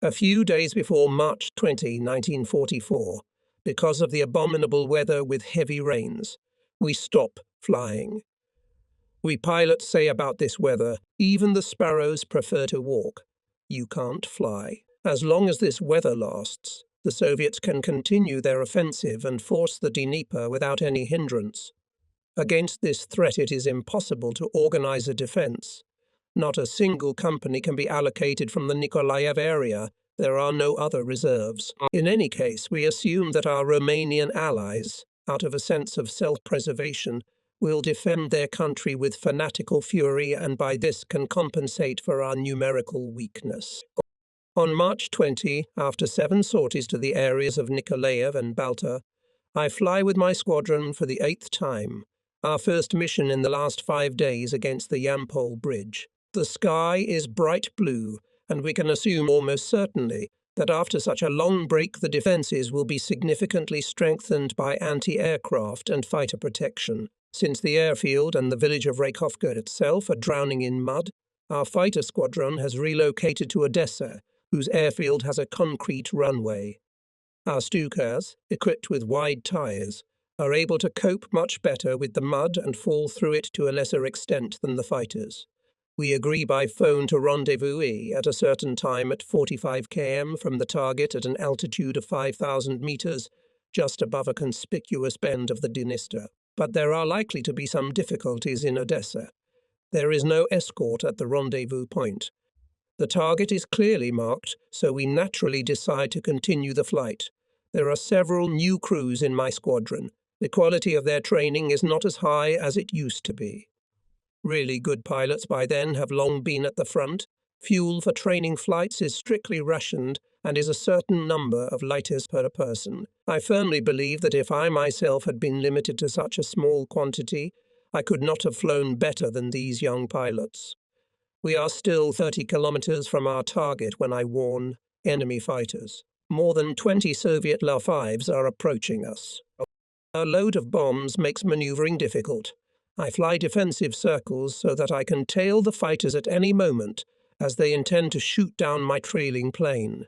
A few days before March 20, 1944, because of the abominable weather with heavy rains, we stop flying. We pilots say about this weather, even the sparrows prefer to walk. You can't fly. As long as this weather lasts, the Soviets can continue their offensive and force the Dnieper without any hindrance. Against this threat it is impossible to organize a defense. Not a single company can be allocated from the Nikolaev area. There are no other reserves. In any case, we assume that our Romanian allies, out of a sense of self-preservation, will defend their country with fanatical fury and by this can compensate for our numerical weakness. On March 20, after 7 sorties to the areas of Nikolaev and Balta, I fly with my squadron for the 8th time, our first mission in the last 5 days against the Yampol Bridge. The sky is bright blue, and we can assume almost certainly that after such a long break the defences will be significantly strengthened by anti-aircraft and fighter protection. Since the airfield and the village of Rakhovka itself are drowning in mud, our fighter squadron has relocated to Odessa, whose airfield has a concrete runway. Our Stukas, equipped with wide tyres, are able to cope much better with the mud and fall through it to a lesser extent than the fighters. We agree by phone to rendezvous at a certain time at 45 km from the target at an altitude of 5,000 meters, just above a conspicuous bend of the Dniester. But there are likely to be some difficulties in Odessa. There is no escort at the rendezvous point. The target is clearly marked, so we naturally decide to continue the flight. There are several new crews in my squadron. The quality of their training is not as high as it used to be. Really good pilots by then have long been at the front. Fuel for training flights is strictly rationed and is a certain number of liters per person. I firmly believe that if I myself had been limited to such a small quantity, I could not have flown better than these young pilots. We are still 30 kilometers from our target when I warn enemy fighters. More than 20 Soviet La-5s are approaching us. A load of bombs makes maneuvering difficult. I fly defensive circles so that I can tail the fighters at any moment, as they intend to shoot down my trailing plane.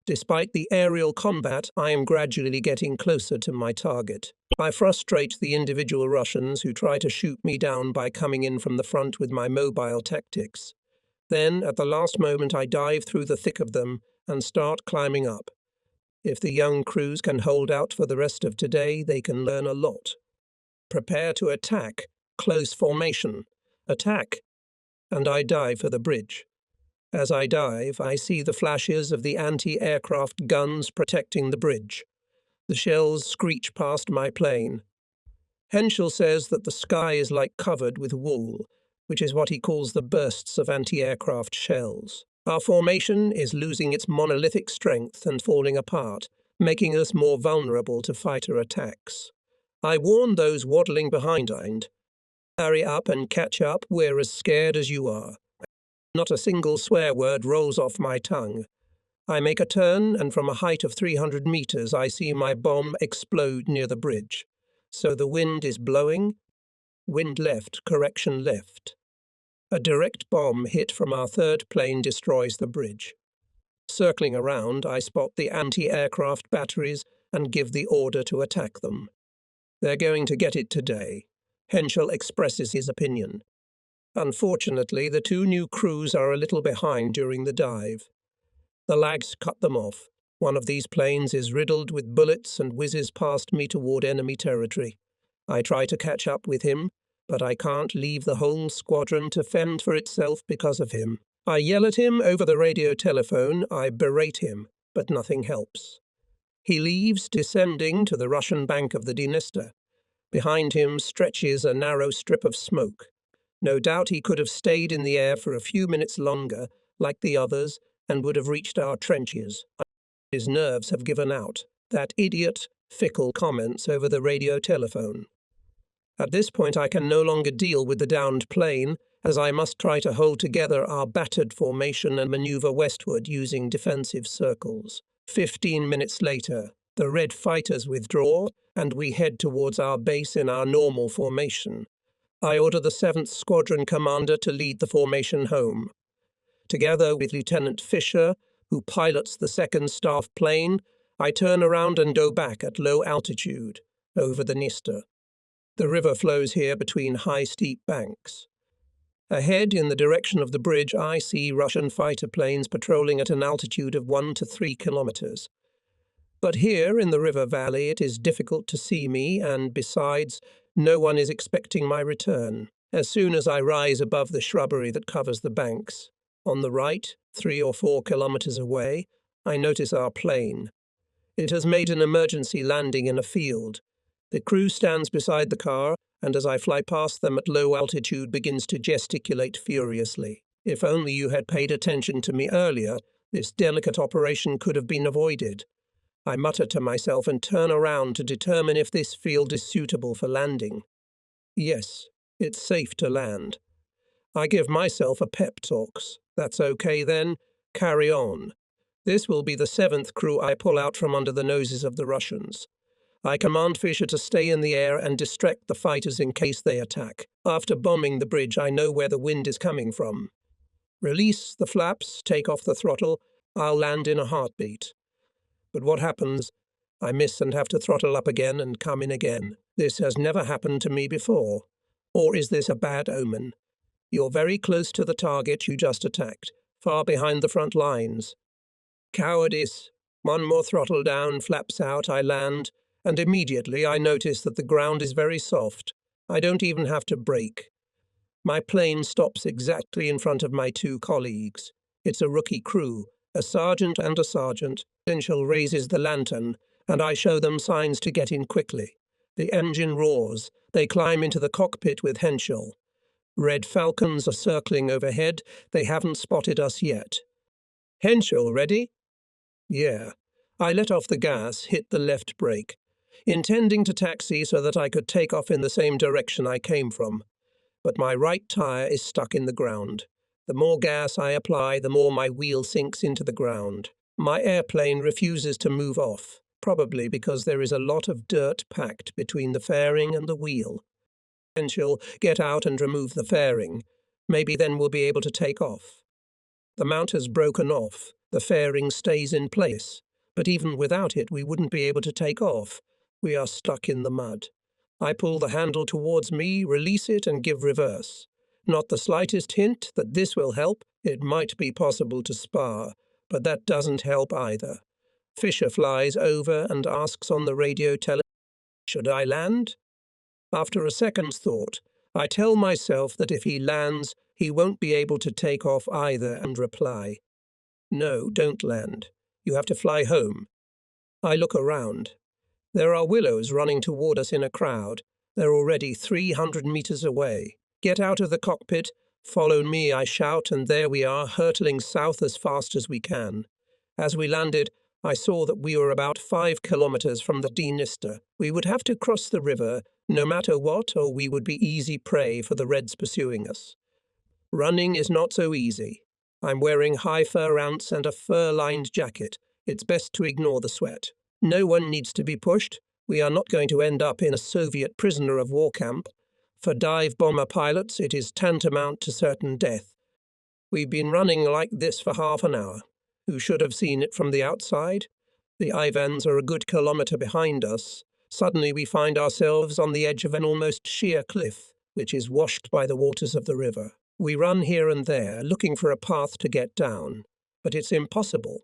Despite the aerial combat, I am gradually getting closer to my target. I frustrate the individual Russians who try to shoot me down by coming in from the front with my mobile tactics. Then, at the last moment, I dive through the thick of them and start climbing up. If the young crews can hold out for the rest of today, they can learn a lot. Prepare to attack. Close formation. Attack. And I dive for the bridge. As I dive, I see the flashes of the anti-aircraft guns protecting the bridge. The shells screech past my plane. Henschel says that the sky is like covered with wool, which is what he calls the bursts of anti-aircraft shells. Our formation is losing its monolithic strength and falling apart, making us more vulnerable to fighter attacks. I warn those waddling behind. Hurry up and catch up, we're as scared as you are. Not a single swear word rolls off my tongue. I make a turn, and from a height of 300 meters I see my bomb explode near the bridge. So the wind is blowing. Wind left, correction left. A direct bomb hit from our third plane destroys the bridge. Circling around, I spot the anti-aircraft batteries and give the order to attack them. They're going to get it today. Henschel expresses his opinion. Unfortunately, the 2 new crews are a little behind during the dive. The lags cut them off. One of these planes is riddled with bullets and whizzes past me toward enemy territory. I try to catch up with him, but I can't leave the whole squadron to fend for itself because of him. I yell at him over the radio telephone, I berate him, but nothing helps. He leaves, descending to the Russian bank of the Dniester. Behind him stretches a narrow strip of smoke. No doubt he could have stayed in the air for a few minutes longer, like the others, and would have reached our trenches. His nerves have given out. That idiot, fickle comments over the radio telephone. At this point I can no longer deal with the downed plane, as I must try to hold together our battered formation and maneuver westward using defensive circles. 15 minutes later, the Red fighters withdraw, and we head towards our base in our normal formation. I order the 7th Squadron commander to lead the formation home. Together with Lieutenant Fisher, who pilots the second staff plane, I turn around and go back at low altitude, over the Dniester. The river flows here between high steep banks. Ahead, in the direction of the bridge, I see Russian fighter planes patrolling at an altitude of 1 to 3 kilometers. But here, in the river valley, it is difficult to see me, and besides, no one is expecting my return. As soon as I rise above the shrubbery that covers the banks, on the right, 3 or 4 kilometers away, I notice our plane. It has made an emergency landing in a field. The crew stands beside the car, and as I fly past them at low altitude begins to gesticulate furiously. If only you had paid attention to me earlier, this delicate operation could have been avoided. I mutter to myself and turn around to determine if this field is suitable for landing. Yes, it's safe to land. I give myself a pep talks. That's okay then. Carry on. This will be the 7th crew I pull out from under the noses of the Russians. I command Fisher to stay in the air and distract the fighters in case they attack. After bombing the bridge, I know where the wind is coming from. Release the flaps, take off the throttle. I'll land in a heartbeat. But what happens? I miss and have to throttle up again and come in again. This has never happened to me before. Or is this a bad omen? You're very close to the target you just attacked, far behind the front lines. Cowardice. One more throttle down, flaps out, I land, and immediately I notice that the ground is very soft. I don't even have to brake. My plane stops exactly in front of my 2 colleagues. It's a rookie crew, a sergeant and a sergeant. Henschel raises the lantern, and I show them signs to get in quickly. The engine roars. They climb into the cockpit with Henschel. Red Falcons are circling overhead. They haven't spotted us yet. Henschel, ready? Yeah. I let off the gas, hit the left brake, intending to taxi so that I could take off in the same direction I came from. But my right tire is stuck in the ground. The more gas I apply, the more my wheel sinks into the ground. My airplane refuses to move off, probably because there is a lot of dirt packed between the fairing and the wheel. Henschel, get out and remove the fairing. Maybe then we'll be able to take off. The mount has broken off. The fairing stays in place. But even without it, we wouldn't be able to take off. We are stuck in the mud. I pull the handle towards me, release it, and give reverse. Not the slightest hint that this will help. It might be possible to spar, but that doesn't help either. Fisher flies over and asks on the radio telephone, should I land? After a second's thought, I tell myself that if he lands, he won't be able to take off either, and reply, no, don't land. You have to fly home. I look around. There are willows running toward us in a crowd. They're already 300 meters away. Get out of the cockpit. Follow me, I shout, and there we are, hurtling south as fast as we can. As we landed, I saw that we were about 5 kilometers from the Dniester. We would have to cross the river, no matter what, or we would be easy prey for the Reds pursuing us. Running is not so easy. I'm wearing high fur ounce and a fur-lined jacket. It's best to ignore the sweat. No one needs to be pushed. We are not going to end up in a Soviet prisoner of war camp. For dive bomber pilots, it is tantamount to certain death. We've been running like this for half an hour. Who should have seen it from the outside? The Ivans are a good kilometer behind us. Suddenly we find ourselves on the edge of an almost sheer cliff, which is washed by the waters of the river. We run here and there, looking for a path to get down, but it's impossible.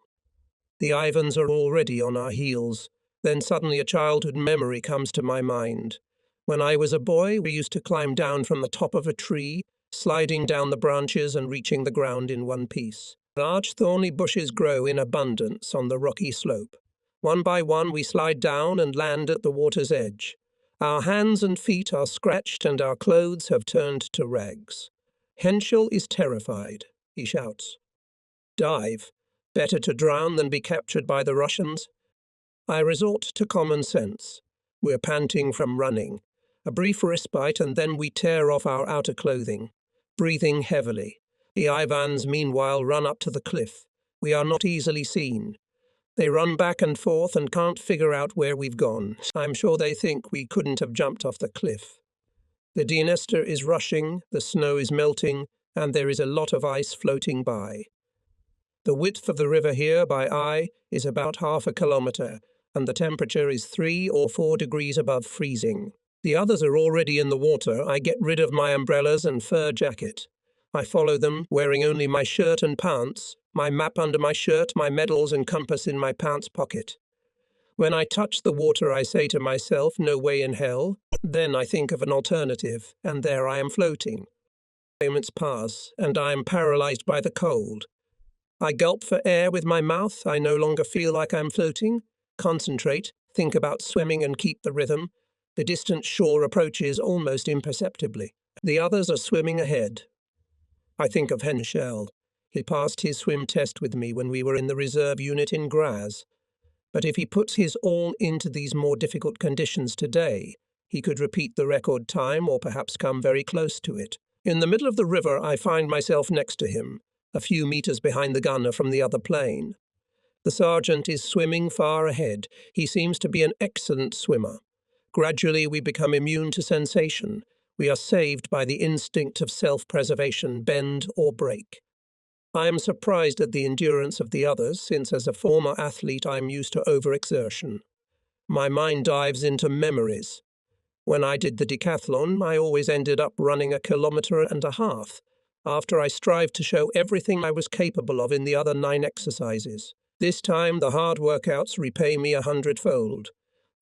The Ivans are already on our heels. Then suddenly a childhood memory comes to my mind. When I was a boy, we used to climb down from the top of a tree, sliding down the branches and reaching the ground in one piece. Large thorny bushes grow in abundance on the rocky slope. One by one we slide down and land at the water's edge. Our hands and feet are scratched and our clothes have turned to rags. Henschel is terrified. He shouts, dive. Better to drown than be captured by the Russians. I resort to common sense. We're panting from running. A brief respite and then we tear off our outer clothing, breathing heavily. The Ivans meanwhile run up to the cliff. We are not easily seen. They run back and forth and can't figure out where we've gone. I'm sure they think we couldn't have jumped off the cliff. The Dniester is rushing, the snow is melting, and there is a lot of ice floating by. The width of the river here by eye is about half a kilometre, and the temperature is 3 or 4 degrees above freezing. The others are already in the water. I get rid of my umbrellas and fur jacket. I follow them, wearing only my shirt and pants, my map under my shirt, my medals and compass in my pants pocket. When I touch the water, I say to myself, no way in hell. Then I think of an alternative, and there I am floating. Moments pass, and I am paralyzed by the cold. I gulp for air with my mouth. I no longer feel like I'm floating. Concentrate, think about swimming and keep the rhythm. The distant shore approaches almost imperceptibly. The others are swimming ahead. I think of Henschel. He passed his swim test with me when we were in the reserve unit in Graz. But if he puts his all into these more difficult conditions today, he could repeat the record time or perhaps come very close to it. In the middle of the river, I find myself next to him, a few meters behind the gunner from the other plane. The sergeant is swimming far ahead. He seems to be an excellent swimmer. Gradually, we become immune to sensation. We are saved by the instinct of self-preservation, bend or break. I am surprised at the endurance of the others, since as a former athlete I am used to overexertion. My mind dives into memories. When I did the decathlon, I always ended up running 1.5 kilometers, after I strived to show everything I was capable of in the other 9 exercises. This time the hard workouts repay me 100-fold.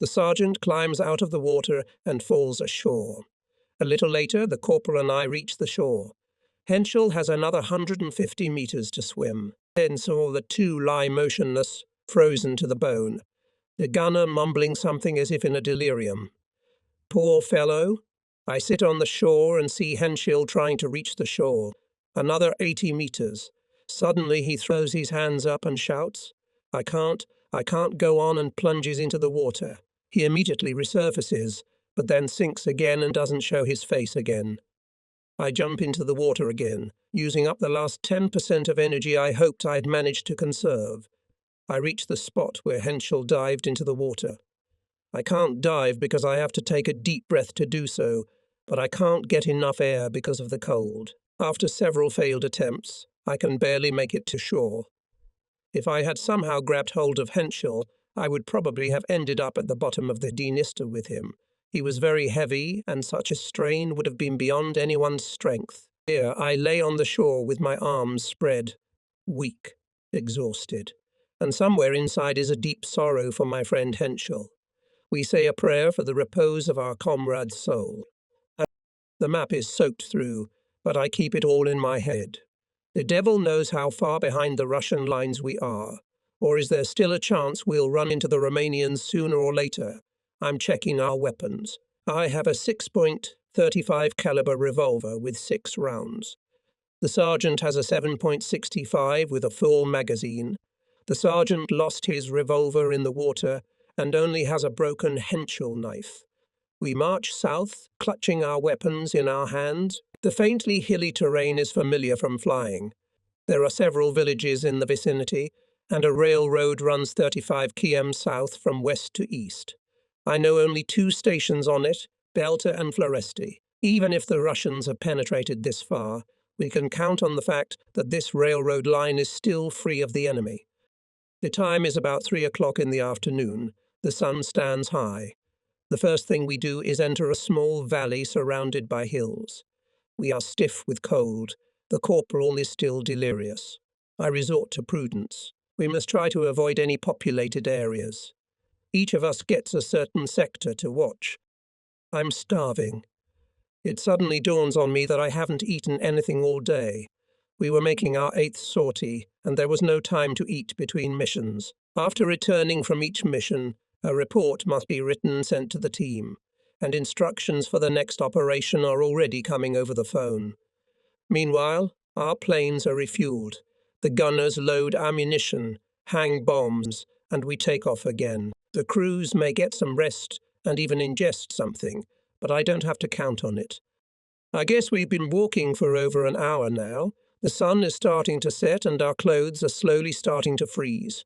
The sergeant climbs out of the water and falls ashore. A little later, the corporal and I reach the shore. Henschel has another 150 meters to swim. Then saw the two lie motionless, frozen to the bone. The gunner mumbling something as if in a delirium. Poor fellow. I sit on the shore and see Henschel trying to reach the shore. Another 80 meters. Suddenly he throws his hands up and shouts, I can't go on, and plunges into the water. He immediately resurfaces, but then sinks again and doesn't show his face again. I jump into the water again, using up the last 10% of energy I hoped I had managed to conserve. I reach the spot where Henschel dived into the water. I can't dive because I have to take a deep breath to do so, but I can't get enough air because of the cold. After several failed attempts, I can barely make it to shore. If I had somehow grabbed hold of Henschel, I would probably have ended up at the bottom of the Dniester with him. He was very heavy, and such a strain would have been beyond anyone's strength. Here I lay on the shore with my arms spread, weak, exhausted, and somewhere inside is a deep sorrow for my friend Henschel. We say a prayer for the repose of our comrade's soul. The map is soaked through, but I keep it all in my head. The devil knows how far behind the Russian lines we are. Or is there still a chance we'll run into the Romanians sooner or later? I'm checking our weapons. I have a 6.35 caliber revolver with 6 rounds. The sergeant has a 7.65 with a full magazine. The sergeant lost his revolver in the water and only has a broken Henschel knife. We march south, clutching our weapons in our hands. The faintly hilly terrain is familiar from flying. There are several villages in the vicinity, and a railroad runs 35 km south from west to east. I know only 2 stations on it, Belta and Floresti. Even if the Russians have penetrated this far, we can count on the fact that this railroad line is still free of the enemy. The time is about 3 o'clock in the afternoon. The sun stands high. The first thing we do is enter a small valley surrounded by hills. We are stiff with cold. The corporal is still delirious. I resort to prudence. We must try to avoid any populated areas. Each of us gets a certain sector to watch. I'm starving. It suddenly dawns on me that I haven't eaten anything all day. We were making our 8th sortie, and there was no time to eat between missions. After returning from each mission, a report must be written and sent to the team, and instructions for the next operation are already coming over the phone. Meanwhile, our planes are refueled. The gunners load ammunition, hang bombs, and we take off again. The crews may get some rest and even ingest something, but I don't have to count on it. I guess we've been walking for over an hour now. The sun is starting to set and our clothes are slowly starting to freeze.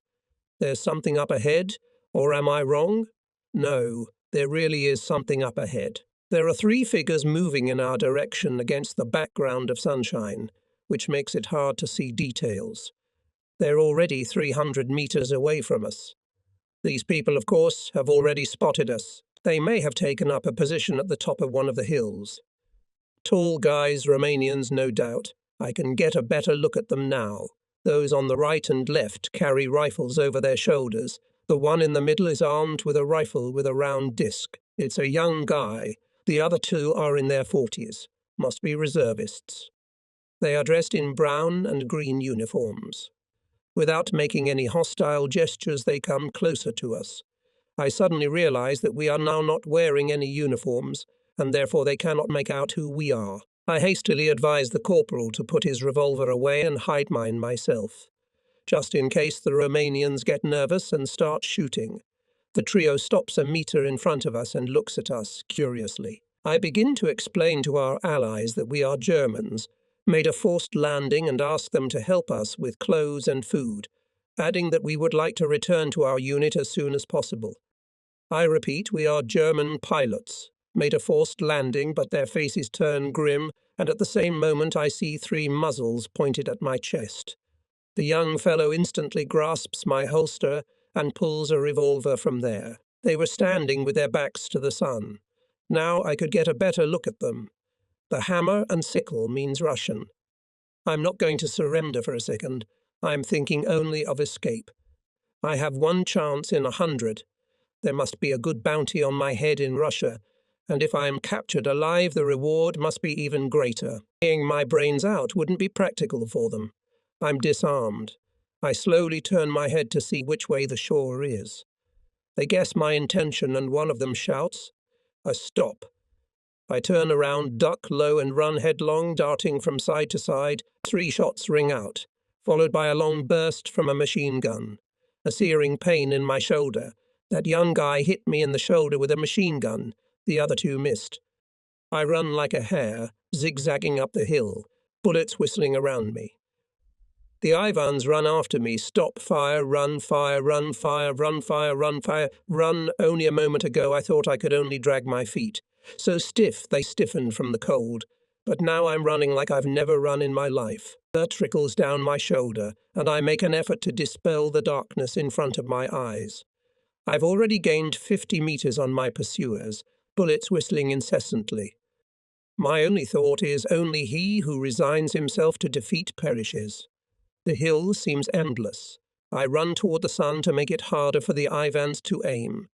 There's something up ahead, or am I wrong? No, there really is something up ahead. There are 3 figures moving in our direction against the background of sunshine, which makes it hard to see details. They're already 300 meters away from us. These people, of course, have already spotted us. They may have taken up a position at the top of one of the hills. Tall guys, Romanians, no doubt. I can get a better look at them now. Those on the right and left carry rifles over their shoulders. The one in the middle is armed with a rifle with a round disc. It's a young guy. The other two are in their 40s. Must be reservists. They are dressed in brown and green uniforms. Without making any hostile gestures, they come closer to us. I suddenly realize that we are now not wearing any uniforms, and therefore they cannot make out who we are. I hastily advise the corporal to put his revolver away and hide mine myself, just in case the Romanians get nervous and start shooting. The trio stops a meter in front of us and looks at us curiously. I begin to explain to our allies that we are Germans, made a forced landing, and ask them to help us with clothes and food, adding that we would like to return to our unit as soon as possible. I repeat, we are German pilots, made a forced landing, but their faces turn grim, and at the same moment I see 3 muzzles pointed at my chest. The young fellow instantly grasps my holster and pulls a revolver from there. They were standing with their backs to the sun. Now I could get a better look at them. The hammer and sickle means Russian. I'm not going to surrender for a second. I'm thinking only of escape. I have 1 chance in 100. There must be a good bounty on my head in Russia, and if I am captured alive, the reward must be even greater. Laying my brains out wouldn't be practical for them. I'm disarmed. I slowly turn my head to see which way the shore is. They guess my intention, and one of them shouts, "A stop." I turn around, duck low, and run headlong, darting from side to side. 3 shots ring out, followed by a long burst from a machine gun. A searing pain in my shoulder. That young guy hit me in the shoulder with a machine gun. The other 2 missed. I run like a hare, zigzagging up the hill, bullets whistling around me. The Ivans run after me. Stop, fire, run, fire, run, fire, run, fire, run, fire, run. Only a moment ago I thought I could only drag my feet. So stiff they stiffened from the cold. But now I'm running like I've never run in my life. Blood trickles down my shoulder, and I make an effort to dispel the darkness in front of my eyes. I've already gained 50 meters on my pursuers, bullets whistling incessantly. My only thought is only he who resigns himself to defeat perishes. The hill seems endless. I run toward the sun to make it harder for the Ivans to aim.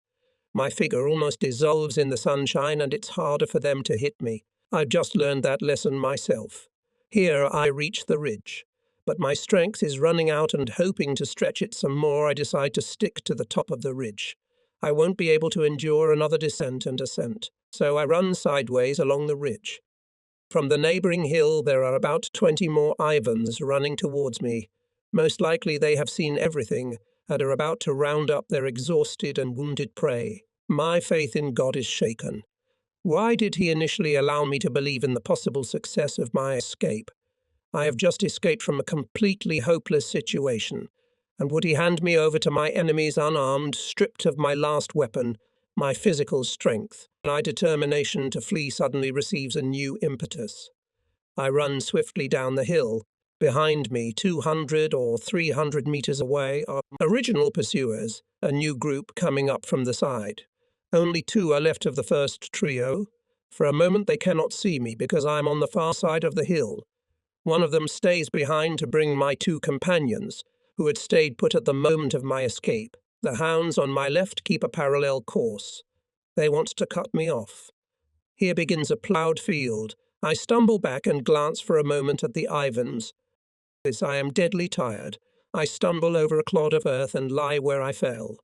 My figure almost dissolves in the sunshine, and it's harder for them to hit me. I've just learned that lesson myself. Here I reach the ridge, but my strength is running out, and hoping to stretch it some more, I decide to stick to the top of the ridge. I won't be able to endure another descent and ascent, so I run sideways along the ridge. From the neighbouring hill there are about 20 more Ivans running towards me. Most likely they have seen everything and are about to round up their exhausted and wounded prey. My faith in God is shaken. Why did he initially allow me to believe in the possible success of my escape? I have just escaped from a completely hopeless situation, and would he hand me over to my enemies unarmed, stripped of my last weapon, my physical strength? My determination to flee suddenly receives a new impetus. I run swiftly down the hill. Behind me, 200 or 300 meters away, are original pursuers, a new group coming up from the side. Only 2 are left of the first trio. For a moment they cannot see me because I am on the far side of the hill. One of them stays behind to bring my 2 companions, who had stayed put at the moment of my escape. The hounds on my left keep a parallel course. They want to cut me off. Here begins a ploughed field. I stumble back and glance for a moment at the Ivans. As I am deadly tired, I stumble over a clod of earth and lie where I fell.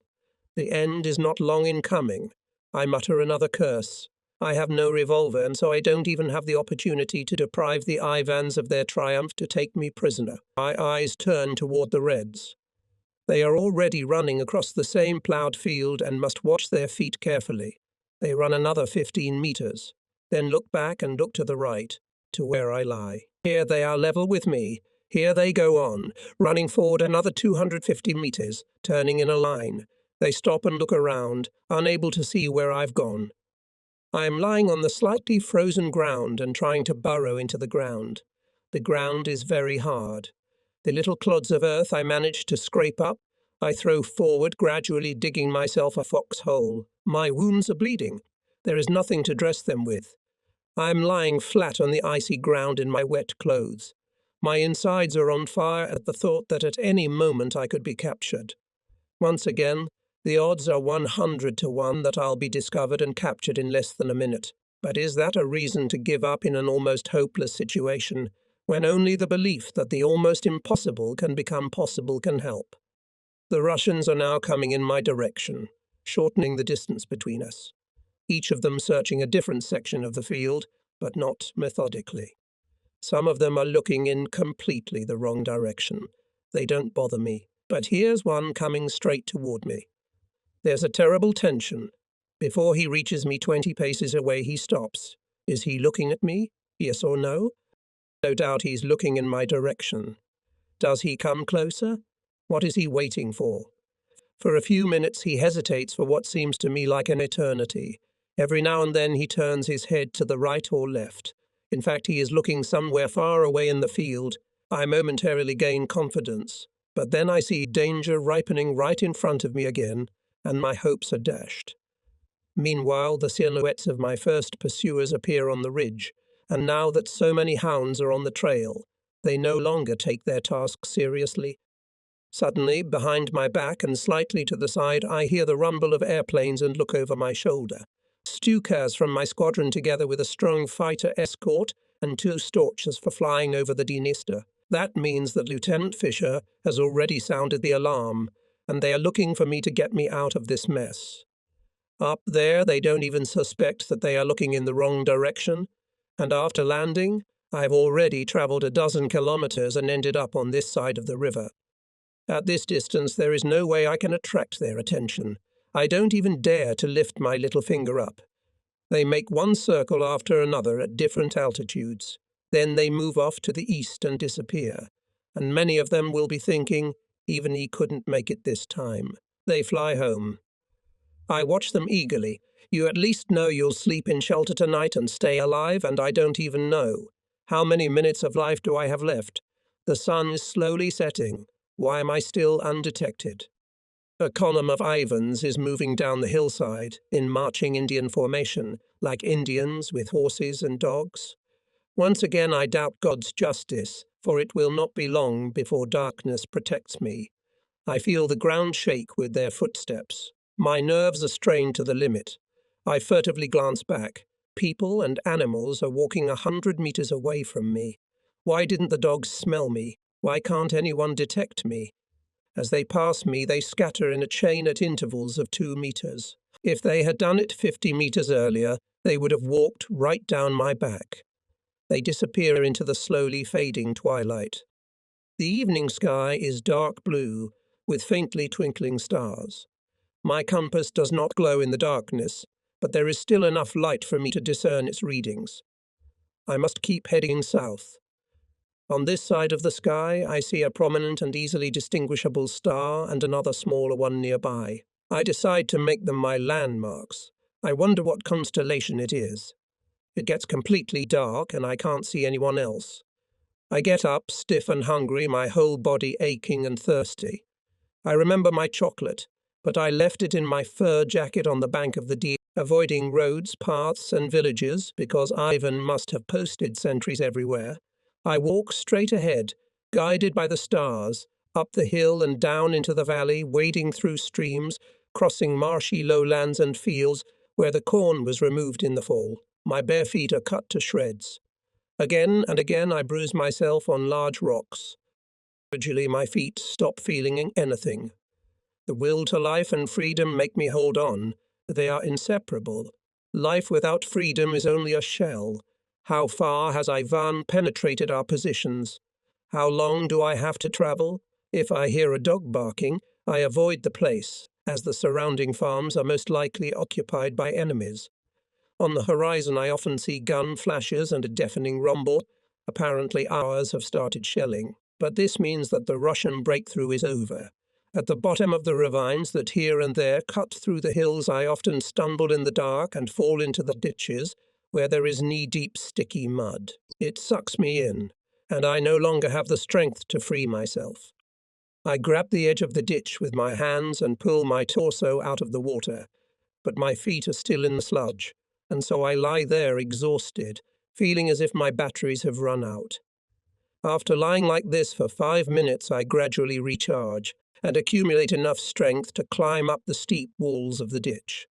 The end is not long in coming. I mutter another curse. I have no revolver, and so I don't even have the opportunity to deprive the Ivans of their triumph to take me prisoner. My eyes turn toward the Reds. They are already running across the same ploughed field and must watch their feet carefully. They run another 15 meters, then look back and look to the right, to where I lie. Here they are level with me. Here they go on, running forward another 250 meters, turning in a line. They stop and look around, unable to see where I've gone. I am lying on the slightly frozen ground and trying to burrow into the ground. The ground is very hard. The little clods of earth I manage to scrape up, I throw forward, gradually digging myself a foxhole. My wounds are bleeding. There is nothing to dress them with. I am lying flat on the icy ground in my wet clothes. My insides are on fire at the thought that at any moment I could be captured. Once again, the odds are 100 to 1 that I'll be discovered and captured in less than a minute. But is that a reason to give up in an almost hopeless situation, when only the belief that the almost impossible can become possible can help? The Russians are now coming in my direction, shortening the distance between us, each of them searching a different section of the field, but not methodically. Some of them are looking in completely the wrong direction. They don't bother me, but here's one coming straight toward me. There's a terrible tension. Before he reaches me 20 paces away, he stops. Is he looking at me? Yes or no? No doubt he's looking in my direction. Does he come closer? What is he waiting for? For a few minutes he hesitates for what seems to me like an eternity. Every now and then he turns his head to the right or left. In fact, he is looking somewhere far away in the field. I momentarily gain confidence, but then I see danger ripening right in front of me again, and my hopes are dashed. Meanwhile, the silhouettes of my first pursuers appear on the ridge, and now that so many hounds are on the trail, they no longer take their task seriously. Suddenly, behind my back and slightly to the side, I hear the rumble of airplanes and look over my shoulder. Stukas from my squadron, together with a strong fighter escort and 2 Storchers, for flying over the Dniester. That means that Lieutenant Fisher has already sounded the alarm, and they are looking for me to get me out of this mess. Up there, they don't even suspect that they are looking in the wrong direction, and after landing, I've already travelled a dozen kilometres and ended up on this side of the river. At this distance, there is no way I can attract their attention. I don't even dare to lift my little finger up. They make one circle after another at different altitudes. Then they move off to the east and disappear. And many of them will be thinking, even he couldn't make it this time. They fly home. I watch them eagerly. You at least know you'll sleep in shelter tonight and stay alive, and I don't even know. How many minutes of life do I have left? The sun is slowly setting. Why am I still undetected? A column of Ivans is moving down the hillside in marching Indian formation, like Indians with horses and dogs. Once again I doubt God's justice, for it will not be long before darkness protects me. I feel the ground shake with their footsteps. My nerves are strained to the limit. I furtively glance back. People and animals are walking 100 meters away from me. Why didn't the dogs smell me? Why can't anyone detect me? As they pass me, they scatter in a chain at intervals of 2 meters. If they had done it 50 meters earlier, they would have walked right down my back. They disappear into the slowly fading twilight. The evening sky is dark blue, with faintly twinkling stars. My compass does not glow in the darkness, but there is still enough light for me to discern its readings. I must keep heading south. On this side of the sky, I see a prominent and easily distinguishable star and another smaller one nearby. I decide to make them my landmarks. I wonder what constellation it is. It gets completely dark and I can't see anyone else. I get up, stiff and hungry, my whole body aching and thirsty. I remember my chocolate, but I left it in my fur jacket on the bank of the Dee, avoiding roads, paths and villages because Ivan must have posted sentries everywhere. I walk straight ahead, guided by the stars, up the hill and down into the valley, wading through streams, crossing marshy lowlands and fields where the corn was removed in the fall. My bare feet are cut to shreds. Again and again I bruise myself on large rocks. Gradually my feet stop feeling anything. The will to life and freedom make me hold on. They are inseparable. Life without freedom is only a shell. How far has Ivan penetrated our positions? How long do I have to travel? If I hear a dog barking, I avoid the place, as the surrounding farms are most likely occupied by enemies. On the horizon I often see gun flashes and a deafening rumble. Apparently ours have started shelling, but this means that the Russian breakthrough is over. At the bottom of the ravines that here and there cut through the hills, I often stumble in the dark and fall into the ditches, where there is knee-deep sticky mud. It sucks me in. and I no longer have the strength to free myself. I grab the edge of the ditch with my hands and pull my torso out of the water, but my feet are still in the sludge, and so I lie there exhausted, feeling as if my batteries have run out. After lying like this for 5 minutes, I gradually recharge and accumulate enough strength to climb up the steep walls of the ditch.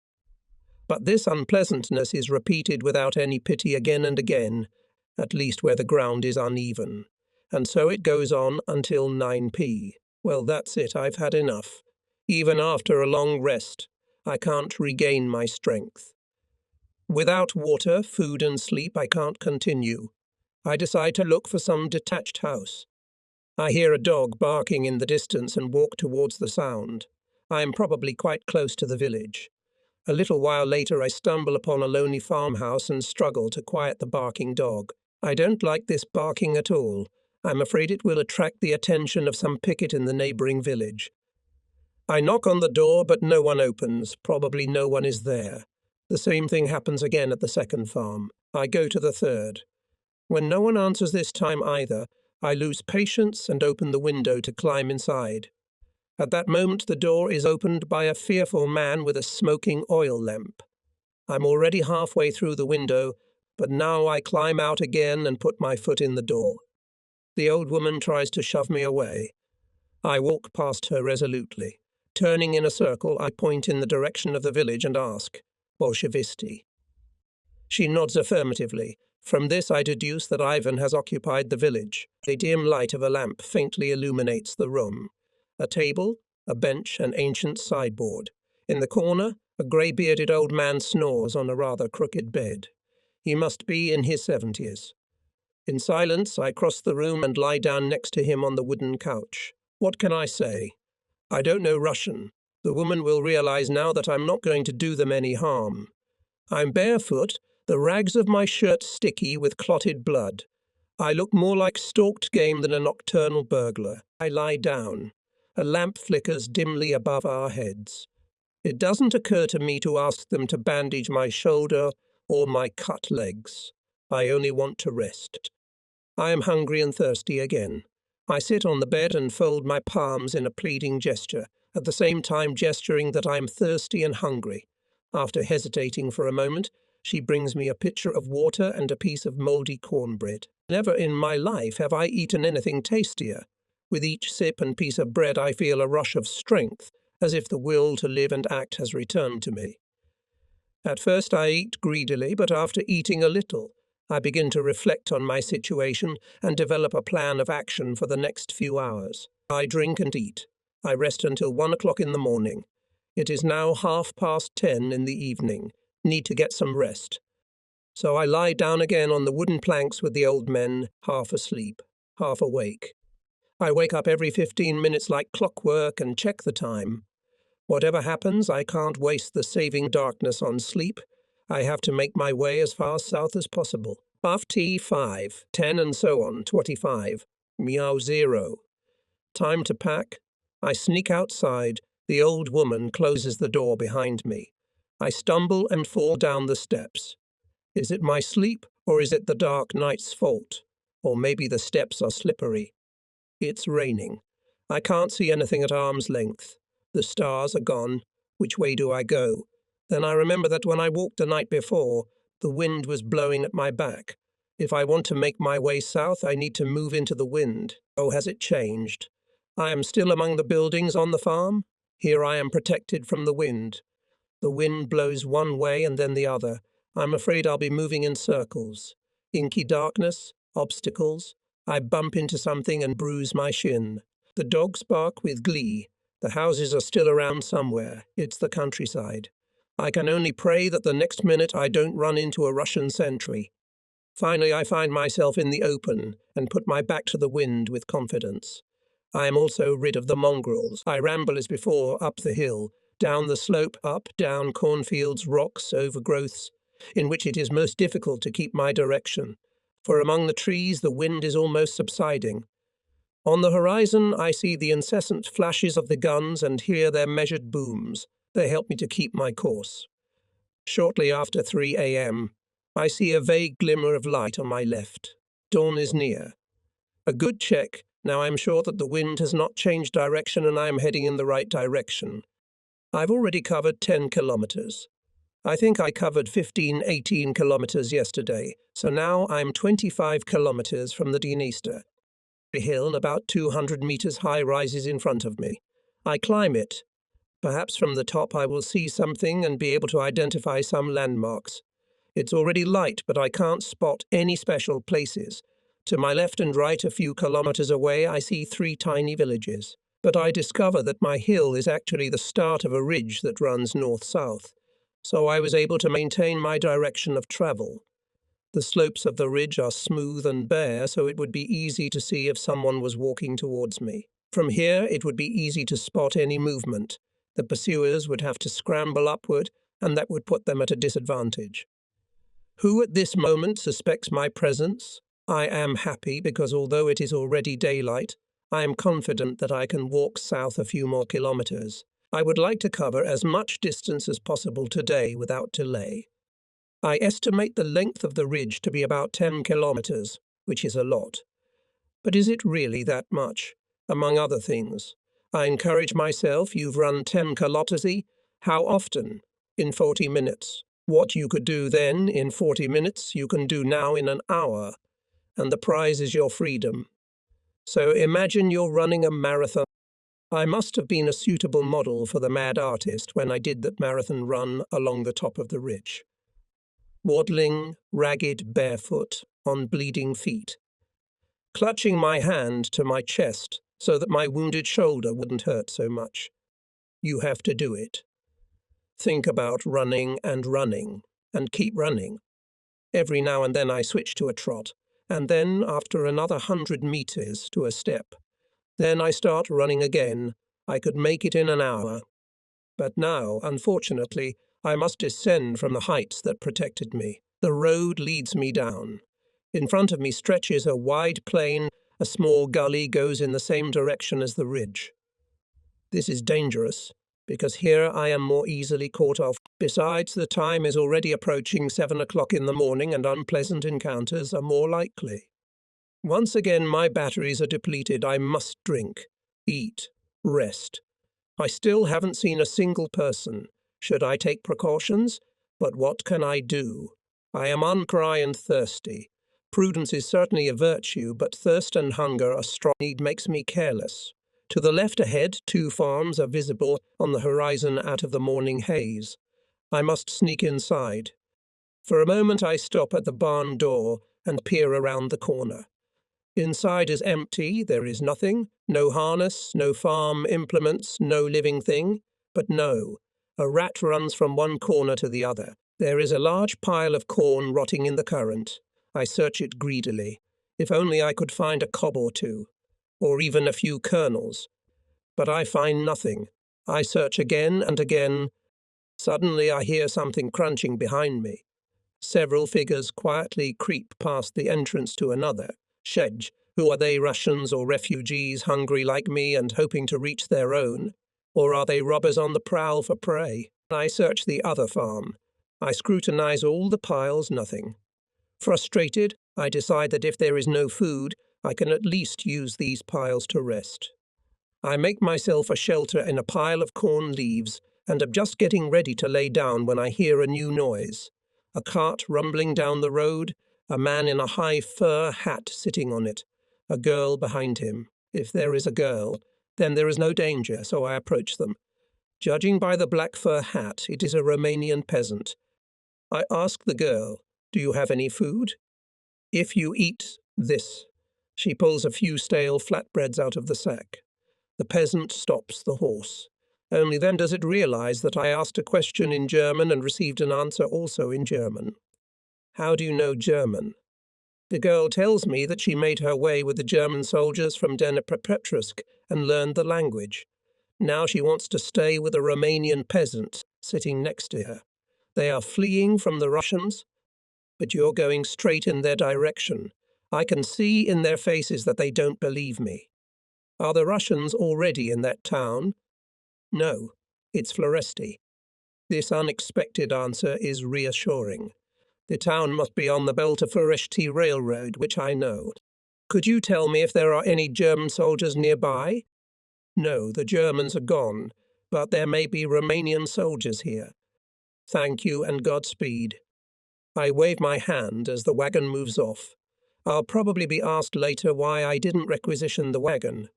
But this unpleasantness is repeated without any pity again and again, at least where the ground is uneven. And so it goes on until 9 p. Well, that's it, I've had enough. Even after a long rest, I can't regain my strength. Without water, food and sleep, I can't continue. I decide to look for some detached house. I hear a dog barking in the distance and walk towards the sound. I am probably quite close to the village. A little while later, I stumble upon a lonely farmhouse and struggle to quiet the barking dog. I don't like this barking at all. I'm afraid it will attract the attention of some picket in the neighbouring village. I knock on the door, but no one opens. Probably no one is there. The same thing happens again at the second farm. I go to the third. When no one answers this time either, I lose patience and open the window to climb inside. At that moment, the door is opened by a fearful man with a smoking oil lamp. I'm already halfway through the window, but now I climb out again and put my foot in the door. The old woman tries to shove me away. I walk past her resolutely. Turning in a circle, I point in the direction of the village and ask, "Bolshevisti?" She nods affirmatively. From this I deduce that Ivan has occupied the village. The dim light of a lamp faintly illuminates the room. A table, a bench, an ancient sideboard. In the corner, a grey-bearded old man snores on a rather crooked bed. He must be in his 70s. In silence, I cross the room and lie down next to him on the wooden couch. What can I say? I don't know Russian. The woman will realize now that I'm not going to do them any harm. I'm barefoot, the rags of my shirt sticky with clotted blood. I look more like stalked game than a nocturnal burglar. I lie down. A lamp flickers dimly above our heads. It doesn't occur to me to ask them to bandage my shoulder or my cut legs. I only want to rest. I am hungry and thirsty again. I sit on the bed and fold my palms in a pleading gesture, at the same time gesturing that I am thirsty and hungry. After hesitating for a moment, she brings me a pitcher of water and a piece of mouldy cornbread. Never in my life have I eaten anything tastier. With each sip and piece of bread, I feel a rush of strength, as if the will to live and act has returned to me. At first I eat greedily, but after eating a little, I begin to reflect on my situation and develop a plan of action for the next few hours. I drink and eat. I rest until 1 o'clock in the morning. It is now 10:30 in the evening. Need to get some rest. So I lie down again on the wooden planks with the old men, half asleep, half awake. I wake up every 15 minutes like clockwork and check the time. Whatever happens, I can't waste the saving darkness on sleep. I have to make my way as far south as possible. Half T5, 10 and so on, 25. Meow 0. Time to pack. I sneak outside. The old woman closes the door behind me. I stumble and fall down the steps. Is it my sleep, or is it the dark night's fault? Or maybe the steps are slippery. It's raining. I can't see anything at arm's length. The stars are gone. Which way do I go? Then I remember that when I walked the night before, the wind was blowing at my back. If I want to make my way south, I need to move into the wind. Oh, has it changed? I am still among the buildings on the farm. Here I am protected from the wind. The wind blows one way and then the other. I'm afraid I'll be moving in circles. Inky darkness, obstacles. I bump into something and bruise my shin. The dogs bark with glee. The houses are still around somewhere. It's the countryside. I can only pray that the next minute I don't run into a Russian sentry. Finally, I find myself in the open and put my back to the wind with confidence. I am also rid of the mongrels. I ramble as before up the hill, down the slope, up, down cornfields, rocks, overgrowths, in which it is most difficult to keep my direction, for among the trees the wind is almost subsiding. On the horizon I see the incessant flashes of the guns and hear their measured booms. They help me to keep my course. Shortly after 3 a.m., I see a vague glimmer of light on my left. Dawn is near. A good check. Now I'm sure that the wind has not changed direction and I am heading in the right direction. I've already covered 10 kilometers. I think I covered 18 kilometers yesterday, so now I'm 25 kilometers from the Dniester. A hill about 200 meters high rises in front of me. I climb it. Perhaps from the top I will see something and be able to identify some landmarks. It's already light, but I can't spot any special places. To my left and right, a few kilometers away, I see 3 tiny villages. But I discover that my hill is actually the start of a ridge that runs north-south, so I was able to maintain my direction of travel. The slopes of the ridge are smooth and bare, so it would be easy to see if someone was walking towards me. From here, it would be easy to spot any movement. The pursuers would have to scramble upward, and that would put them at a disadvantage. Who at this moment suspects my presence? I am happy because although it is already daylight, I am confident that I can walk south a few more kilometers. I would like to cover as much distance as possible today without delay. I estimate the length of the ridge to be about 10 kilometers, which is a lot. But is it really that much? Among other things, I encourage myself, you've run 10 kilometers. How often? In 40 minutes. What you could do then in 40 minutes, you can do now in an hour. And the prize is your freedom. So imagine you're running a marathon. I must have been a suitable model for the mad artist when I did that marathon run along the top of the ridge. Waddling, ragged, barefoot, on bleeding feet. Clutching my hand to my chest so that my wounded shoulder wouldn't hurt so much. You have to do it. Think about running, and keep running. Every now and then I switch to a trot, and then, after another 100 meters, to a step. Then I start running again. I could make it in an hour. But now, unfortunately, I must descend from the heights that protected me. The road leads me down. In front of me stretches a wide plain. A small gully goes in the same direction as the ridge. This is dangerous, because here I am more easily caught off. Besides, the time is already approaching 7 o'clock in the morning and unpleasant encounters are more likely. Once again my batteries are depleted. I must drink, eat, rest. I still haven't seen a single person. Should I take precautions? But what can I do? I am uncry and thirsty. Prudence is certainly a virtue, but thirst and hunger are strong. Need makes me careless. To the left ahead, 2 farms are visible on the horizon out of the morning haze. I must sneak inside. For a moment I stop at the barn door and peer around the corner. Inside is empty, there is nothing, no harness, no farm implements, no living thing. But no, a rat runs from one corner to the other. There is a large pile of corn rotting in the current. I search it greedily. If only I could find a cob or two, or even a few kernels. But I find nothing. I search again and again. Suddenly I hear something crunching behind me. Several figures quietly creep past the entrance to another. Shed. Who are they, Russians or refugees hungry like me and hoping to reach their own? Or are they robbers on the prowl for prey? I search the other farm. I scrutinize all the piles, nothing. Frustrated, I decide that if there is no food, I can at least use these piles to rest. I make myself a shelter in a pile of corn leaves and am just getting ready to lay down when I hear a new noise. A cart rumbling down the road, a man in a high fur hat sitting on it, a girl behind him. If there is a girl, then there is no danger, so I approach them. Judging by the black fur hat, it is a Romanian peasant. I ask the girl, "Do you have any food?" "If you eat this." She pulls a few stale flatbreads out of the sack. The peasant stops the horse. Only then does it realize that I asked a question in German and received an answer also in German. "How do you know German?" The girl tells me that she made her way with the German soldiers from Dnipropetrovsk and learned the language. Now she wants to stay with a Romanian peasant sitting next to her. They are fleeing from the Russians, but you're going straight in their direction. I can see in their faces that they don't believe me. Are the Russians already in that town? No, it's Floresti. This unexpected answer is reassuring. The town must be on the Belta Floresti Railroad, which I know. Could you tell me if there are any German soldiers nearby? No, the Germans are gone, but there may be Romanian soldiers here. Thank you and Godspeed. I wave my hand as the wagon moves off. I'll probably be asked later why I didn't requisition the wagon.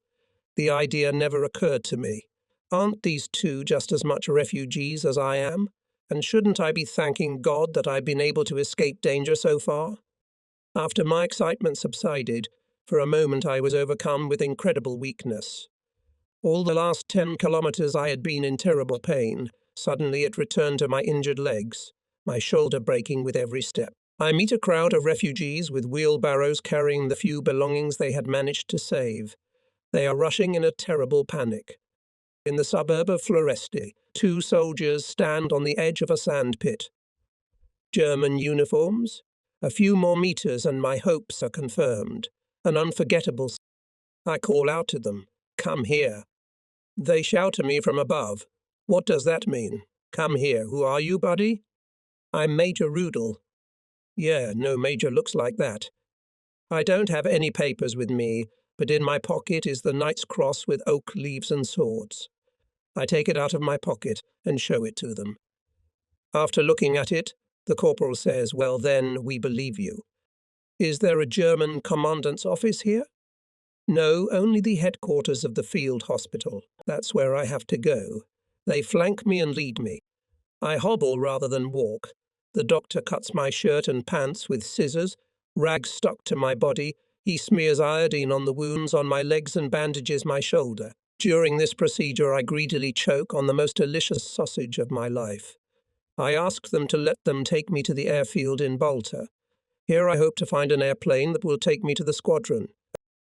The idea never occurred to me. Aren't these two just as much refugees as I am? And shouldn't I be thanking God that I've been able to escape danger so far? After my excitement subsided, for a moment I was overcome with incredible weakness. All the last 10 kilometers I had been in terrible pain. Suddenly it returned to my injured legs, my shoulder breaking with every step. I meet a crowd of refugees with wheelbarrows carrying the few belongings they had managed to save. They are rushing in a terrible panic. In the suburb of Floresti, 2 soldiers stand on the edge of a sand pit. German uniforms? A few more meters and my hopes are confirmed. An unforgettable. I call out to them, "Come here." They shout to me from above. What does that mean? Come here. Who are you, buddy? I'm Major Rudel. Yeah, no major looks like that. I don't have any papers with me, but in my pocket is the Knight's Cross with oak leaves and swords. I take it out of my pocket and show it to them. After looking at it, the corporal says, "Well then, we believe you. Is there a German commandant's office here?" "No, only the headquarters of the field hospital. That's where I have to go. They flank me and lead me. I hobble rather than walk. The doctor cuts my shirt and pants with scissors, rags stuck to my body. He smears iodine on the wounds on my legs and bandages my shoulder. During this procedure, I greedily choke on the most delicious sausage of my life. I ask them to let them take me to the airfield in Balta. Here I hope to find an airplane that will take me to the squadron.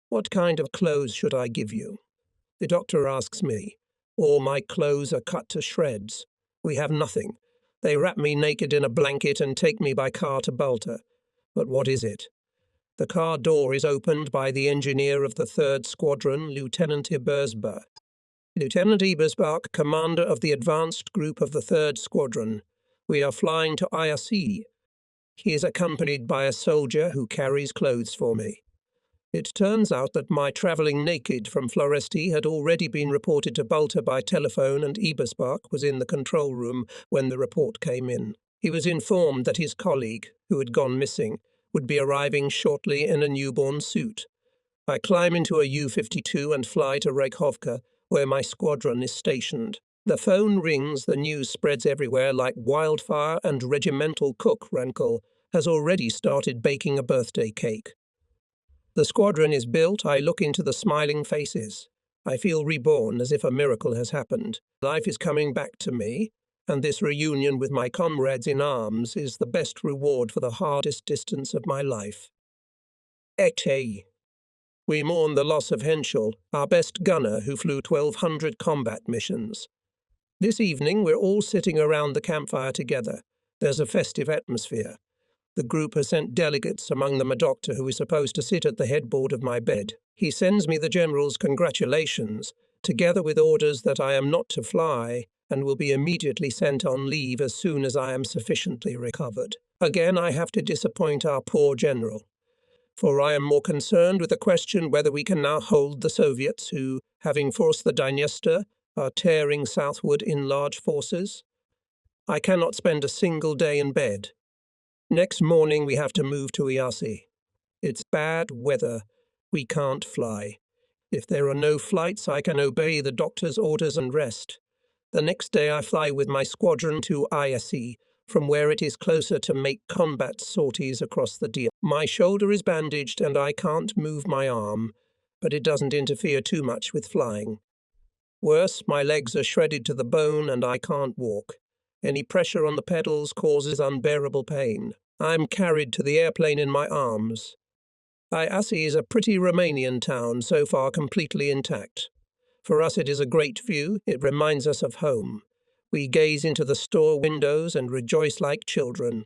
What kind of clothes should I give you? The doctor asks me. All my clothes are cut to shreds. We have nothing. They wrap me naked in a blanket and take me by car to Balta. But what is it? The car door is opened by the engineer of the 3rd Squadron, Lieutenant Ebersbach. Lieutenant Ebersbach, commander of the advanced group of the 3rd Squadron. We are flying to IRC. He is accompanied by a soldier who carries clothes for me. It turns out that my travelling naked from Floresti had already been reported to Balta by telephone, and Ebersbach was in the control room when the report came in. He was informed that his colleague, who had gone missing, would be arriving shortly in a newborn suit. I climb into a U-52 and fly to Reykjavik, where my squadron is stationed. The phone rings, the news spreads everywhere like wildfire, and regimental cook Rankel has already started baking a birthday cake. The squadron is built. I look into the smiling faces. I feel reborn, as if a miracle has happened. Life is coming back to me, and this reunion with my comrades in arms is the best reward for the hardest distance of my life. Ete. We mourn the loss of Henschel, our best gunner who flew 1,200 combat missions. This evening we're all sitting around the campfire together. There's a festive atmosphere. The group has sent delegates, among them a doctor who is supposed to sit at the headboard of my bed. He sends me the general's congratulations, together with orders that I am not to fly and will be immediately sent on leave as soon as I am sufficiently recovered. Again, I have to disappoint our poor general, for I am more concerned with the question whether we can now hold the Soviets who, having forced the Dniester, are tearing southward in large forces. I cannot spend a single day in bed. Next morning we have to move to Iasi. It's bad weather. We can't fly. If there are no flights, I can obey the doctor's orders and rest. The next day I fly with my squadron to Iasi, from where it is closer to make combat sorties across the Dia. My shoulder is bandaged and I can't move my arm, but it doesn't interfere too much with flying. Worse, my legs are shredded to the bone and I can't walk. Any pressure on the pedals causes unbearable pain. I'm carried to the airplane in my arms. Iasi is a pretty Romanian town, so far completely intact. For us it is a great view. It reminds us of home. We gaze into the store windows and rejoice like children.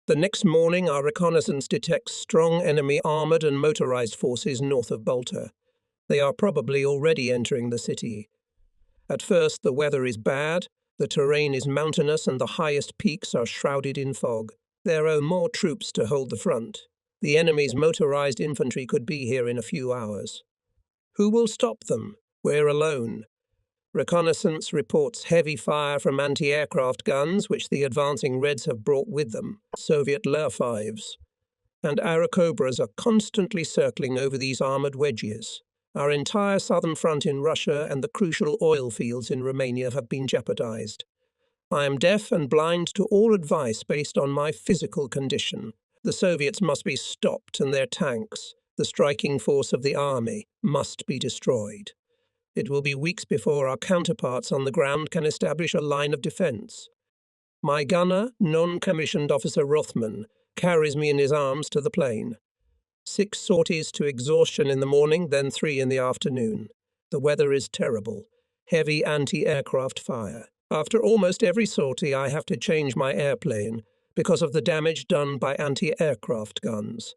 The next morning our reconnaissance detects strong enemy armoured and motorised forces north of Balta. They are probably already entering the city. At first the weather is bad. The terrain is mountainous and the highest peaks are shrouded in fog. There are more troops to hold the front. The enemy's motorized infantry could be here in a few hours. Who will stop them? We're alone. Reconnaissance reports heavy fire from anti-aircraft guns, which the advancing Reds have brought with them, Soviet Lear-5s. And Airacobras are constantly circling over these armoured wedges. Our entire southern front in Russia and the crucial oil fields in Romania have been jeopardized. I am deaf and blind to all advice based on my physical condition. The Soviets must be stopped and their tanks, the striking force of the army, must be destroyed. It will be weeks before our counterparts on the ground can establish a line of defence. My gunner, non-commissioned Officer Rothman, carries me in his arms to the plane. 6 sorties to exhaustion in the morning, then 3 in the afternoon. The weather is terrible. Heavy anti-aircraft fire. After almost every sortie, I have to change my airplane because of the damage done by anti-aircraft guns.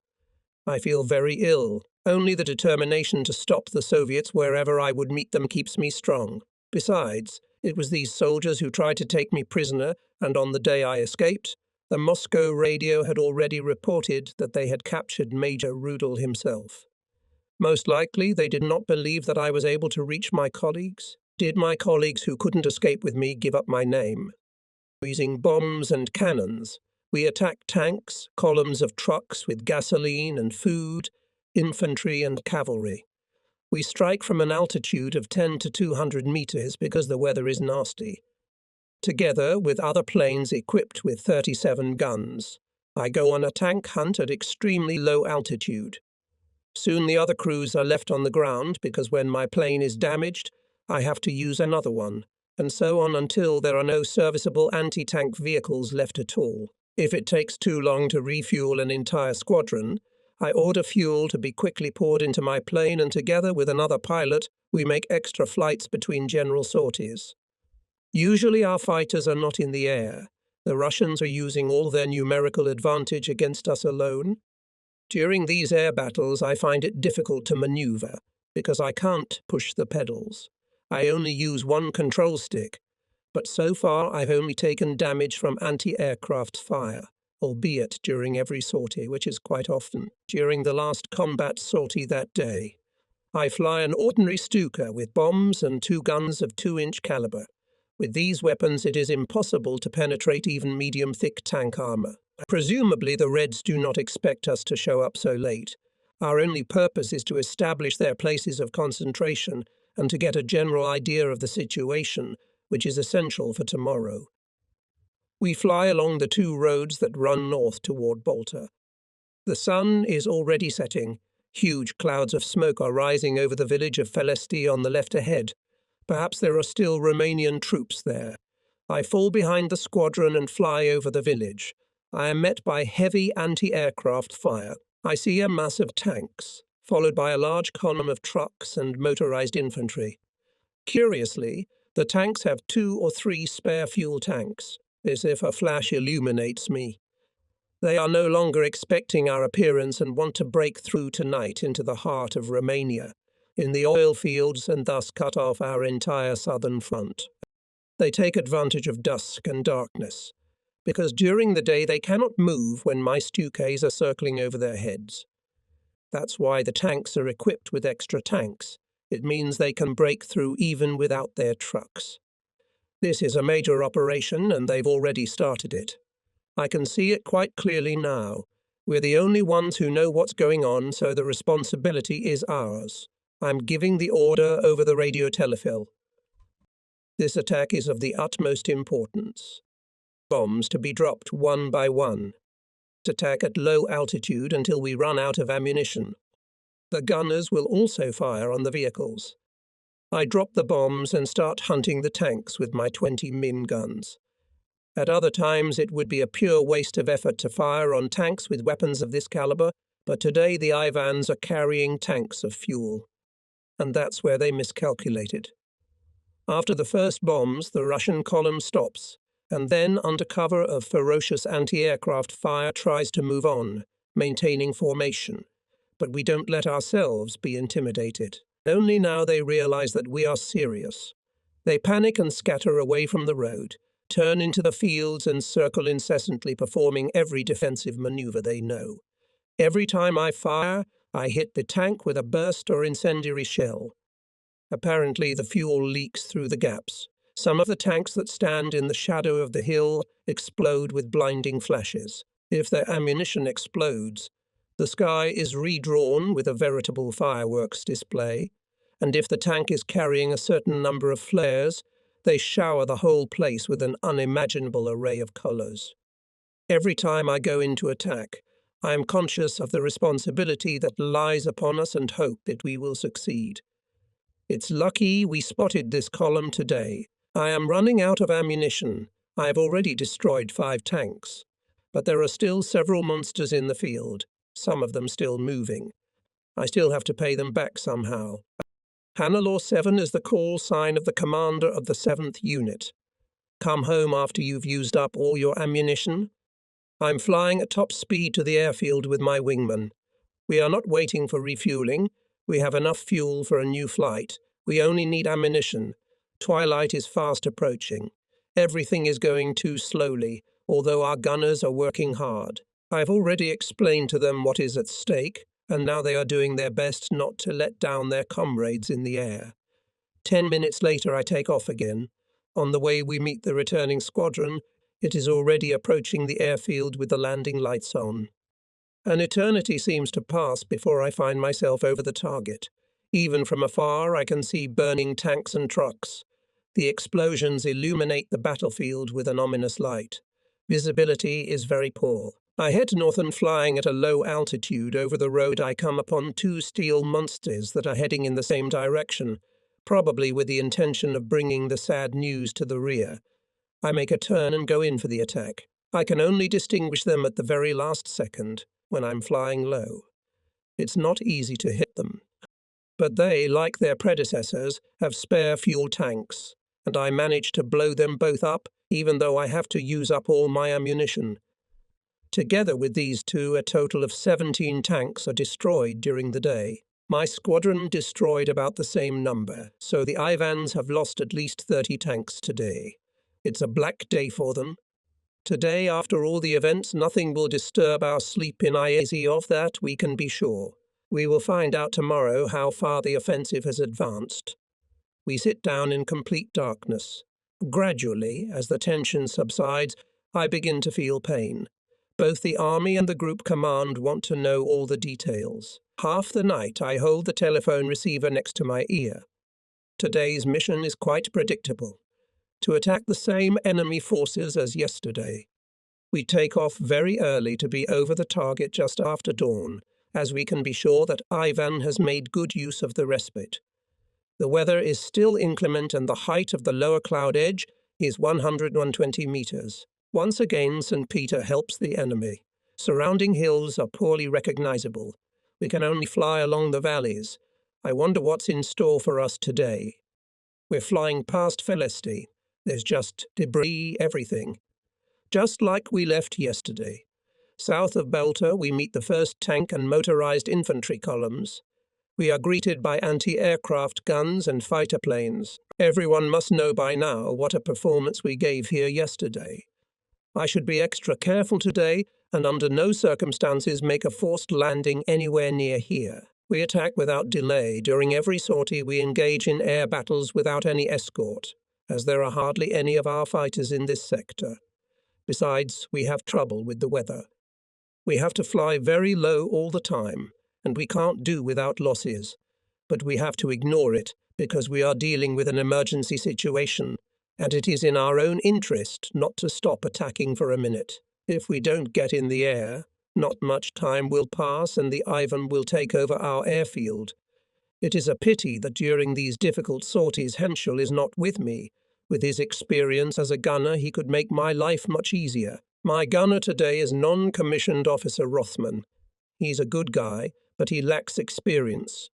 I feel very ill. Only the determination to stop the Soviets wherever I would meet them keeps me strong. Besides, it was these soldiers who tried to take me prisoner, and on the day I escaped, the Moscow radio had already reported that they had captured Major Rudel himself. Most likely, they did not believe that I was able to reach my colleagues. Did my colleagues who couldn't escape with me give up my name? Using bombs and cannons, we attacked tanks, columns of trucks with gasoline and food, infantry and cavalry. We strike from an altitude of 10 to 200 meters because the weather is nasty. Together with other planes equipped with 37 guns, I go on a tank hunt at extremely low altitude. Soon the other crews are left on the ground because when my plane is damaged, I have to use another one, and so on until there are no serviceable anti-tank vehicles left at all. If it takes too long to refuel an entire squadron, I order fuel to be quickly poured into my plane, and together with another pilot, we make extra flights between general sorties. Usually our fighters are not in the air. The Russians are using all their numerical advantage against us alone. During these air battles, I find it difficult to maneuver because I can't push the pedals. I only use one control stick, but so far I've only taken damage from anti-aircraft fire, albeit during every sortie, which is quite often. During the last combat sortie that day, I fly an ordinary Stuka with bombs and 2 guns of 2-inch caliber. With these weapons, it is impossible to penetrate even medium-thick tank armor. Presumably, the Reds do not expect us to show up so late. Our only purpose is to establish their places of concentration and to get a general idea of the situation, which is essential for tomorrow. We fly along the 2 roads that run north toward Balta. The sun is already setting. Huge clouds of smoke are rising over the village of Felesti on the left ahead. Perhaps there are still Romanian troops there. I fall behind the squadron and fly over the village. I am met by heavy anti-aircraft fire. I see a mass of tanks, followed by a large column of trucks and motorized infantry. Curiously, the tanks have 2 or 3 spare fuel tanks, as if a flash illuminates me. They are no longer expecting our appearance and want to break through tonight into the heart of Romania, in the oil fields, and thus cut off our entire southern front. They take advantage of dusk and darkness, because during the day they cannot move when my Stukas are circling over their heads. That's why the tanks are equipped with extra tanks. It means they can break through even without their trucks. This is a major operation, and they've already started it. I can see it quite clearly now. We're the only ones who know what's going on, so the responsibility is ours. I'm giving the order over the radio telephone. This attack is of the utmost importance. Bombs to be dropped one by one. Attack at low altitude until we run out of ammunition. The gunners will also fire on the vehicles. I drop the bombs and start hunting the tanks with my 20 Min guns. At other times it would be a pure waste of effort to fire on tanks with weapons of this caliber, but today the Ivans are carrying tanks of fuel. And that's where they miscalculated. After the first bombs, the Russian column stops, and then, under cover of ferocious anti-aircraft fire, tries to move on, maintaining formation. But we don't let ourselves be intimidated. Only now they realize that we are serious. They panic and scatter away from the road, turn into the fields and circle incessantly, performing every defensive maneuver they know. Every time I fire, I hit the tank with a burst or incendiary shell. Apparently, the fuel leaks through the gaps. Some of the tanks that stand in the shadow of the hill explode with blinding flashes. If their ammunition explodes, the sky is redrawn with a veritable fireworks display, and if the tank is carrying a certain number of flares, they shower the whole place with an unimaginable array of colors. Every time I go into attack, I am conscious of the responsibility that lies upon us and hope that we will succeed. It's lucky we spotted this column today. I am running out of ammunition. I have already destroyed 5 tanks. But there are still several monsters in the field, some of them still moving. I still have to pay them back somehow. Hannelore 7 is the call sign of the commander of the 7th Unit. Come home after you've used up all your ammunition. I'm flying at top speed to the airfield with my wingman. We are not waiting for refueling. We have enough fuel for a new flight. We only need ammunition. Twilight is fast approaching. Everything is going too slowly, although our gunners are working hard. I've already explained to them what is at stake, and now they are doing their best not to let down their comrades in the air. 10 minutes later, I take off again. On the way, we meet the returning squadron. It is already approaching the airfield with the landing lights on. An eternity seems to pass before I find myself over the target. Even from afar, I can see burning tanks and trucks. The explosions illuminate the battlefield with an ominous light. Visibility is very poor. I head north and flying at a low altitude over the road I come upon 2 steel monsters that are heading in the same direction, probably with the intention of bringing the sad news to the rear. I make a turn and go in for the attack. I can only distinguish them at the very last second, when I'm flying low. It's not easy to hit them. But they, like their predecessors, have spare fuel tanks, and I manage to blow them both up, even though I have to use up all my ammunition. Together with these 2, a total of 17 tanks are destroyed during the day. My squadron destroyed about the same number, so the Ivans have lost at least 30 tanks today. It's a black day for them. Today, after all the events, nothing will disturb our sleep in Iazi, of that we can be sure. We will find out tomorrow how far the offensive has advanced. We sit down in complete darkness. Gradually, as the tension subsides, I begin to feel pain. Both the army and the group command want to know all the details. Half the night, I hold the telephone receiver next to my ear. Today's mission is quite predictable: to attack the same enemy forces as yesterday. We take off very early to be over the target just after dawn, as we can be sure that Ivan has made good use of the respite. The weather is still inclement and the height of the lower cloud edge is 120 meters. Once again, St. Peter helps the enemy. Surrounding hills are poorly recognizable. We can only fly along the valleys. I wonder what's in store for us today. We're flying past Felesti. There's just debris, everything. Just like we left yesterday. South of Belter, we meet the 1st Tank and motorized infantry columns. We are greeted by anti-aircraft guns and fighter planes. Everyone must know by now what a performance we gave here yesterday. I should be extra careful today and under no circumstances make a forced landing anywhere near here. We attack without delay. During every sortie, we engage in air battles without any escort, as there are hardly any of our fighters in this sector. Besides, we have trouble with the weather. We have to fly very low all the time, and we can't do without losses. But we have to ignore it because we are dealing with an emergency situation, and it is in our own interest not to stop attacking for a minute. If we don't get in the air, not much time will pass and the Ivan will take over our airfield. It is a pity that during these difficult sorties Henschel is not with me. With his experience as a gunner, he could make my life much easier. My gunner today is non-commissioned Officer Rothman. He's a good guy, but he lacks experience.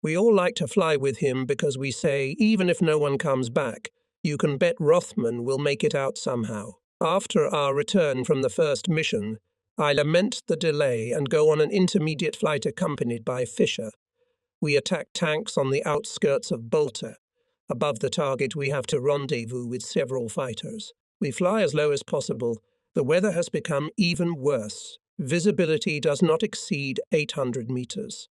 We all like to fly with him because we say, even if no one comes back, you can bet Rothman will make it out somehow. After our return from the first mission, I lament the delay and go on an intermediate flight accompanied by Fisher. We attack tanks on the outskirts of Bolter. Above the target, we have to rendezvous with several fighters. We fly as low as possible. The weather has become even worse. Visibility does not exceed 800 meters.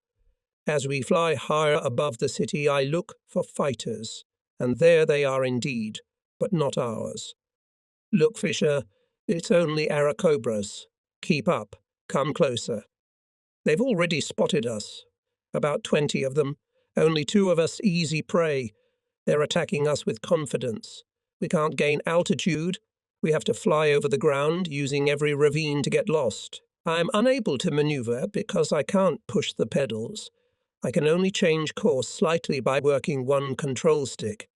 As we fly higher above the city, I look for fighters, and there they are indeed, but not ours. Look, Fisher, it's only Airacobras. Keep up, come closer. They've already spotted us. About 20 of them, only 2 of us easy prey. They're attacking us with confidence. We can't gain altitude. We have to fly over the ground, using every ravine to get lost. I'm unable to maneuver because I can't push the pedals. I can only change course slightly by working one control stick.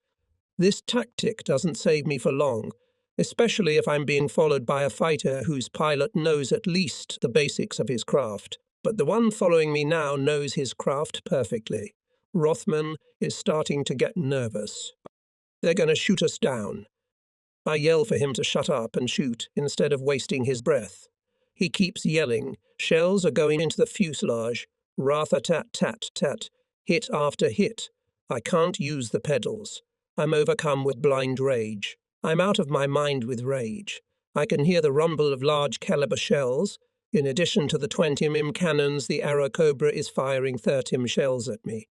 This tactic doesn't save me for long, especially if I'm being followed by a fighter whose pilot knows at least the basics of his craft. But the one following me now knows his craft perfectly. Rothman is starting to get nervous. They're going to shoot us down. I yell for him to shut up and shoot instead of wasting his breath. He keeps yelling. Shells are going into the fuselage. Rat-a-tat-tat-tat. Hit after hit. I can't use the pedals. I'm overcome with blind rage. I'm out of my mind with rage. I can hear the rumble of large caliber shells. In addition to the 20mm cannons, the Airacobra is firing 30mm shells at me.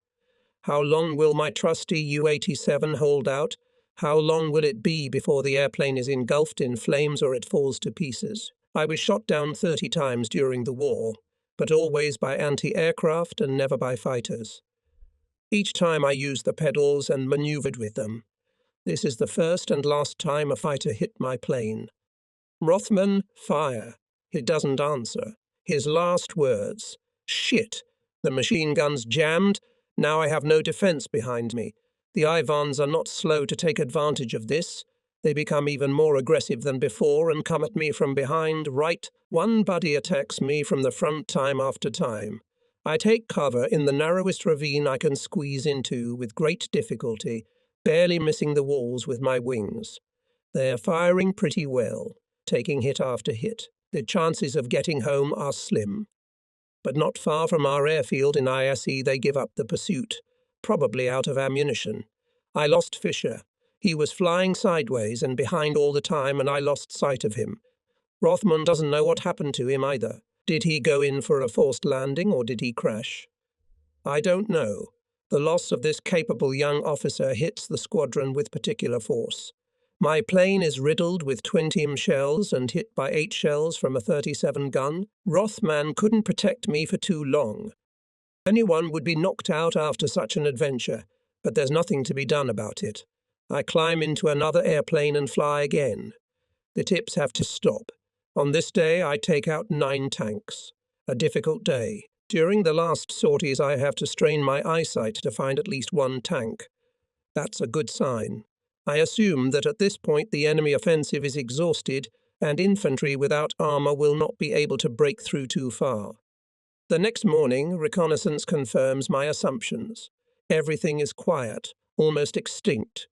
How long will my trusty U-87 hold out? How long will it be before the airplane is engulfed in flames or it falls to pieces? I was shot down 30 times during the war, but always by anti-aircraft and never by fighters. Each time I used the pedals and maneuvered with them. This is the first and last time a fighter hit my plane. Rothman, fire. He doesn't answer. His last words. Shit. The machine gun's jammed. Now I have no defense behind me. The Ivans are not slow to take advantage of this. They become even more aggressive than before and come at me from behind, right. One buddy attacks me from the front time after time. I take cover in the narrowest ravine I can squeeze into with great difficulty, barely missing the walls with my wings. They are firing pretty well, taking hit after hit. The chances of getting home are slim. But not far from our airfield in ISE they give up the pursuit, probably out of ammunition. I lost Fisher. He was flying sideways and behind all the time, and I lost sight of him. Rothman doesn't know what happened to him either. Did he go in for a forced landing or did he crash? I don't know. The loss of this capable young officer hits the squadron with particular force. My plane is riddled with 20mm shells and hit by 8 shells from a 37 gun. Rothman couldn't protect me for too long. Anyone would be knocked out after such an adventure, but there's nothing to be done about it. I climb into another airplane and fly again. The tips have to stop. On this day, I take out 9 tanks. A difficult day. During the last sorties, I have to strain my eyesight to find at least 1 tank. That's a good sign. I assume that at this point the enemy offensive is exhausted and infantry without armor will not be able to break through too far. The next morning, reconnaissance confirms my assumptions. Everything is quiet, almost extinct.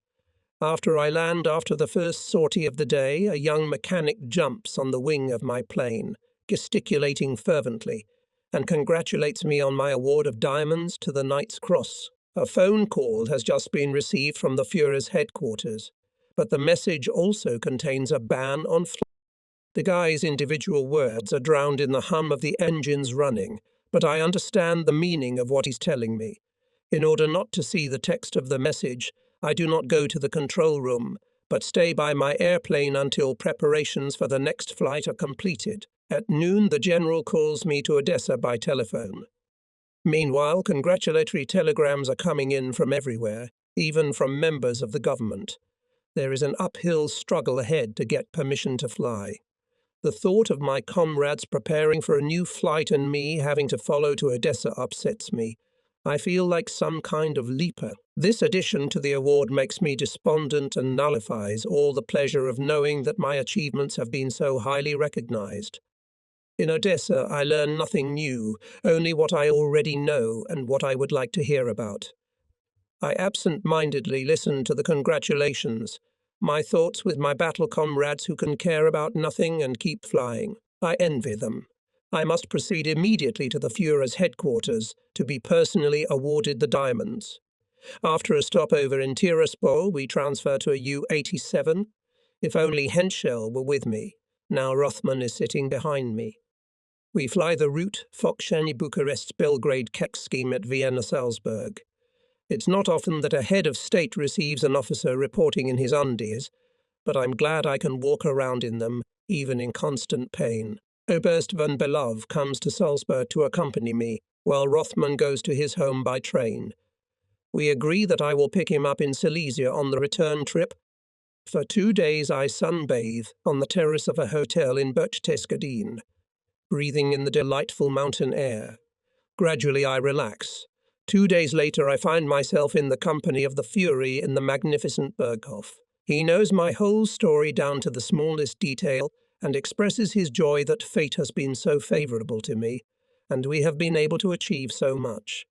After I land after the first sortie of the day, a young mechanic jumps on the wing of my plane, gesticulating fervently, and congratulates me on my award of diamonds to the Knight's Cross. A phone call has just been received from the Führer's headquarters, but the message also contains a ban on flight. The guy's individual words are drowned in the hum of the engines running, but I understand the meaning of what he's telling me. In order not to see the text of the message, I do not go to the control room, but stay by my airplane until preparations for the next flight are completed. At noon, the general calls me to Odessa by telephone. Meanwhile, congratulatory telegrams are coming in from everywhere, even from members of the government. There is an uphill struggle ahead to get permission to fly. The thought of my comrades preparing for a new flight and me having to follow to Odessa upsets me. I feel like some kind of leaper. This addition to the award makes me despondent and nullifies all the pleasure of knowing that my achievements have been so highly recognized. In Odessa, I learn nothing new, only what I already know and what I would like to hear about. I absent-mindedly listen to the congratulations, my thoughts with my battle comrades who can care about nothing and keep flying. I envy them. I must proceed immediately to the Führer's headquarters to be personally awarded the diamonds. After a stopover in Tiraspol, we transfer to a U-87. If only Henschel were with me. Now Rothman is sitting behind me. We fly the route Foczeny-Bucharest-Belgrade-Keck scheme at Vienna-Salzburg. It's not often that a head of state receives an officer reporting in his undies, but I'm glad I can walk around in them, even in constant pain. Oberst von Belov comes to Salzburg to accompany me, while Rothman goes to his home by train. We agree that I will pick him up in Silesia on the return trip. For 2 days I sunbathe on the terrace of a hotel in Berchtesgaden, breathing in the delightful mountain air. Gradually I relax. 2 days later I find myself in the company of the Fury in the magnificent Berghof. He knows my whole story down to the smallest detail and expresses his joy that fate has been so favourable to me, and we have been able to achieve so much.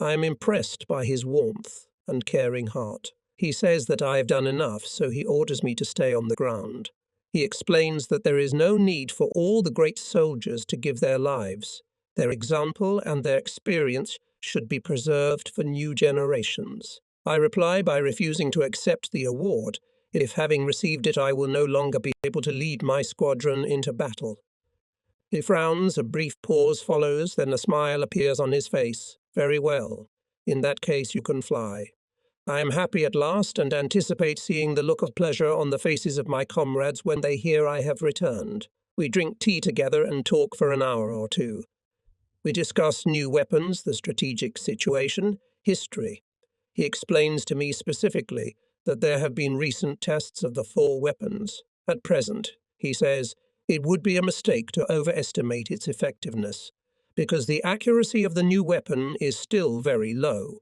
I am impressed by his warmth and caring heart. He says that I have done enough, so he orders me to stay on the ground. He explains that there is no need for all the great soldiers to give their lives. Their example and their experience should be preserved for new generations. I reply by refusing to accept the award, if having received it I will no longer be able to lead my squadron into battle. He frowns, a brief pause follows, then a smile appears on his face. Very well. In that case you can fly. I am happy at last and anticipate seeing the look of pleasure on the faces of my comrades when they hear I have returned. We drink tea together and talk for an hour or two. We discuss new weapons, the strategic situation, history. He explains to me specifically that there have been recent tests of the 4 weapons. At present, he says, it would be a mistake to overestimate its effectiveness, because the accuracy of the new weapon is still very low.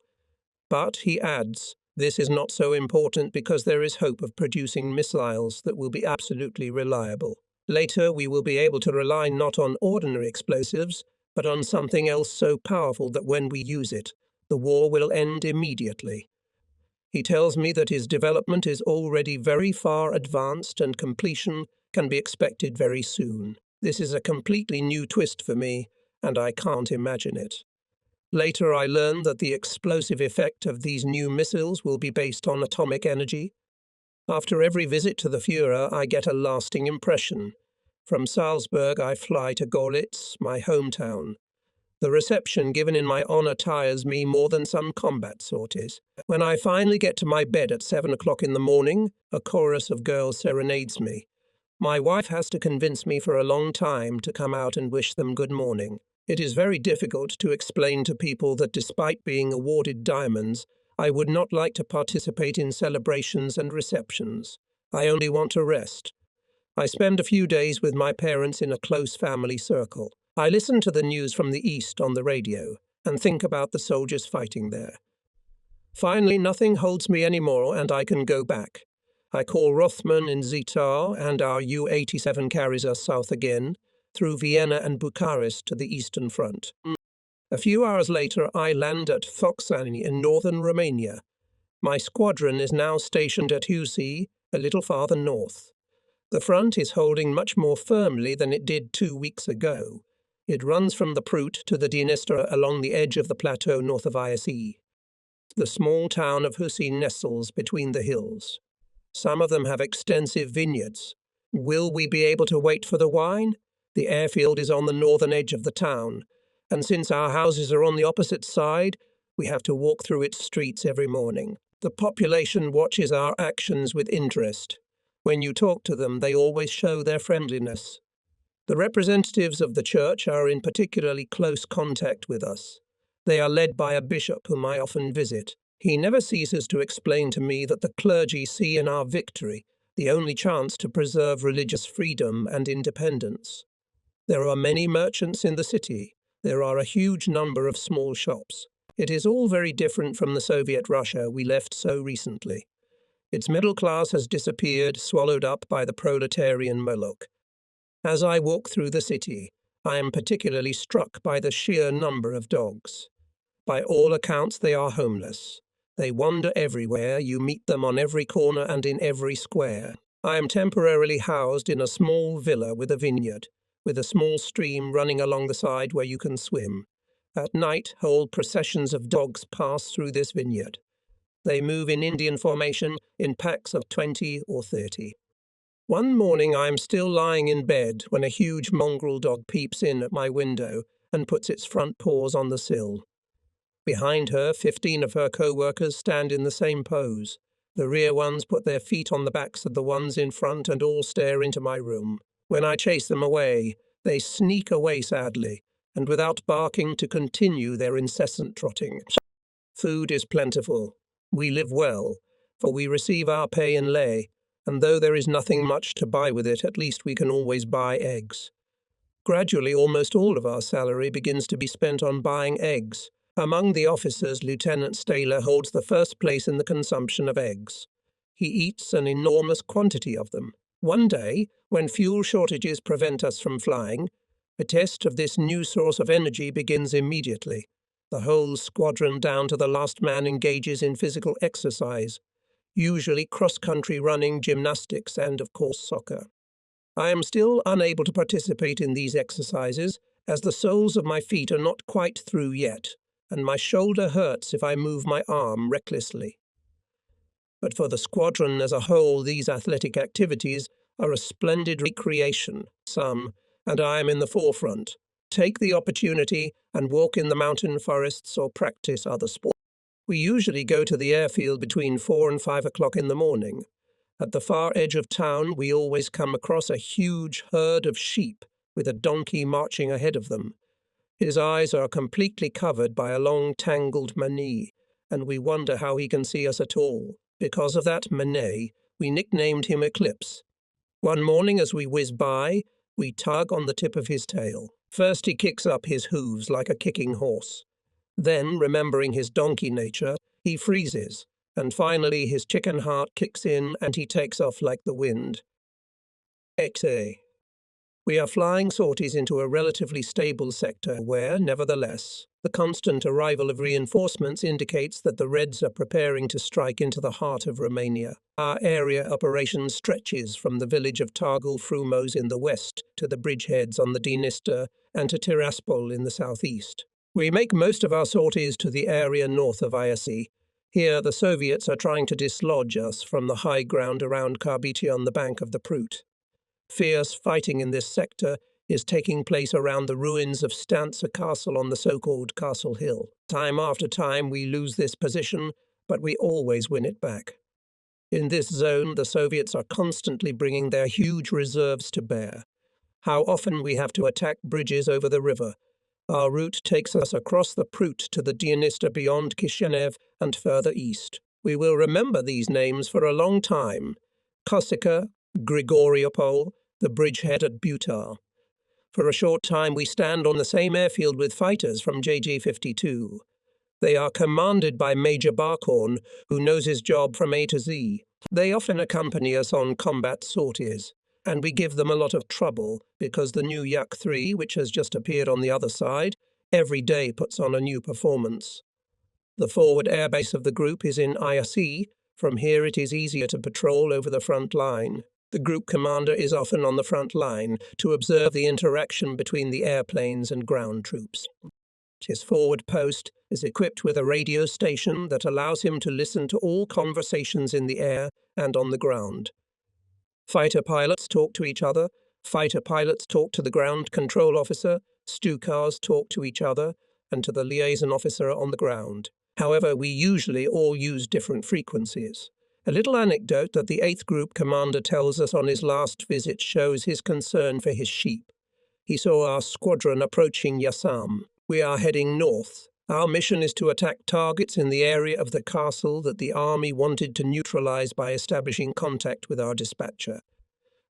But, he adds, this is not so important because there is hope of producing missiles that will be absolutely reliable. Later, we will be able to rely not on ordinary explosives, but on something else so powerful that when we use it, the war will end immediately. He tells me that his development is already very far advanced and completion can be expected very soon. This is a completely new twist for me, and I can't imagine it. Later I learn that the explosive effect of these new missiles will be based on atomic energy. After every visit to the Führer, I get a lasting impression. From Salzburg I fly to Görlitz, my hometown. The reception given in my honour tires me more than some combat sorties. When I finally get to my bed at 7 o'clock in the morning, a chorus of girls serenades me. My wife has to convince me for a long time to come out and wish them good morning. It is very difficult to explain to people that despite being awarded diamonds, I would not like to participate in celebrations and receptions. I only want to rest. I spend a few days with my parents in a close family circle. I listen to the news from the East on the radio and think about the soldiers fighting there. Finally, nothing holds me anymore and I can go back. I call Rothman in Zittau and our U-87 carries us south again, through Vienna and Bucharest to the Eastern Front. A few hours later, I land at Foczany in northern Romania. My squadron is now stationed at Husi, a little farther north. The front is holding much more firmly than it did 2 weeks ago. It runs from the Prut to the Dniester along the edge of the plateau north of Iasi. The small town of Husi nestles between the hills. Some of them have extensive vineyards. Will we be able to wait for the wine? The airfield is on the northern edge of the town, and since our houses are on the opposite side, we have to walk through its streets every morning. The population watches our actions with interest. When you talk to them, they always show their friendliness. The representatives of the church are in particularly close contact with us. They are led by a bishop whom I often visit. He never ceases to explain to me that the clergy see in our victory the only chance to preserve religious freedom and independence. There are many merchants in the city. There are a huge number of small shops. It is all very different from the Soviet Russia we left so recently. Its middle class has disappeared, swallowed up by the proletarian Moloch. As I walk through the city, I am particularly struck by the sheer number of dogs. By all accounts, they are homeless. They wander everywhere, you meet them on every corner and in every square. I am temporarily housed in a small villa with a vineyard, with a small stream running along the side where you can swim. At night, whole processions of dogs pass through this vineyard. They move in Indian formation in packs of 20 or 30. One morning I am still lying in bed when a huge mongrel dog peeps in at my window and puts its front paws on the sill. Behind her, 15 of her co-workers stand in the same pose. The rear ones put their feet on the backs of the ones in front and all stare into my room. When I chase them away, they sneak away sadly, and without barking to continue their incessant trotting. Food is plentiful. We live well, for we receive our pay in lei, and though there is nothing much to buy with it, at least we can always buy eggs. Gradually, almost all of our salary begins to be spent on buying eggs. Among the officers, Lieutenant Staler holds the first place in the consumption of eggs. He eats an enormous quantity of them. One day, when fuel shortages prevent us from flying, a test of this new source of energy begins immediately. The whole squadron, down to the last man, engages in physical exercise, usually cross-country running, gymnastics, and, of course, soccer. I am still unable to participate in these exercises, as the soles of my feet are not quite through yet, and my shoulder hurts if I move my arm recklessly. But for the squadron as a whole, these athletic activities are a splendid recreation. And I am in the forefront. Take the opportunity and walk in the mountain forests or practice other sports. We usually go to the airfield between 4 and 5 o'clock in the morning. At the far edge of town, we always come across a huge herd of sheep with a donkey marching ahead of them. His eyes are completely covered by a long tangled manet, and we wonder how he can see us at all. Because of that manet, we nicknamed him Eclipse. One morning as we whiz by, we tug on the tip of his tail. First he kicks up his hooves like a kicking horse. Then, remembering his donkey nature, he freezes, and finally his chicken heart kicks in and he takes off like the wind. XA. We are flying sorties into a relatively stable sector where, nevertheless, the constant arrival of reinforcements indicates that the Reds are preparing to strike into the heart of Romania. Our area operation stretches from the village of Targul Frumos in the west to the bridgeheads on the Dniester and to Tiraspol in the southeast. We make most of our sorties to the area north of Iasi. Here the Soviets are trying to dislodge us from the high ground around Karbiti on the bank of the Prut. Fierce fighting in this sector is taking place around the ruins of Stanza Castle on the so-called Castle Hill. Time after time we lose this position, but we always win it back. In this zone, the Soviets are constantly bringing their huge reserves to bear. How often we have to attack bridges over the river. Our route takes us across the Prut to the Dniester beyond Kishinev and further east. We will remember these names for a long time. Kosika, Grigoriopol, the bridgehead at Butar. For a short time we stand on the same airfield with fighters from JG-52. They are commanded by Major Barkhorn, who knows his job from A to Z. They often accompany us on combat sorties, and we give them a lot of trouble because the new Yak-3, which has just appeared on the other side, every day puts on a new performance. The forward airbase of the group is in Iasi. From here it is easier to patrol over the front line. The group commander is often on the front line to observe the interaction between the airplanes and ground troops. His forward post is equipped with a radio station that allows him to listen to all conversations in the air and on the ground. Fighter pilots talk to each other, fighter pilots talk to the ground control officer, Stukars talk to each other, and to the liaison officer on the ground. However, we usually all use different frequencies. A little anecdote that the 8th Group commander tells us on his last visit shows his concern for his sheep. He saw our squadron approaching Yassam. We are heading north. Our mission is to attack targets in the area of the castle that the army wanted to neutralize by establishing contact with our dispatcher.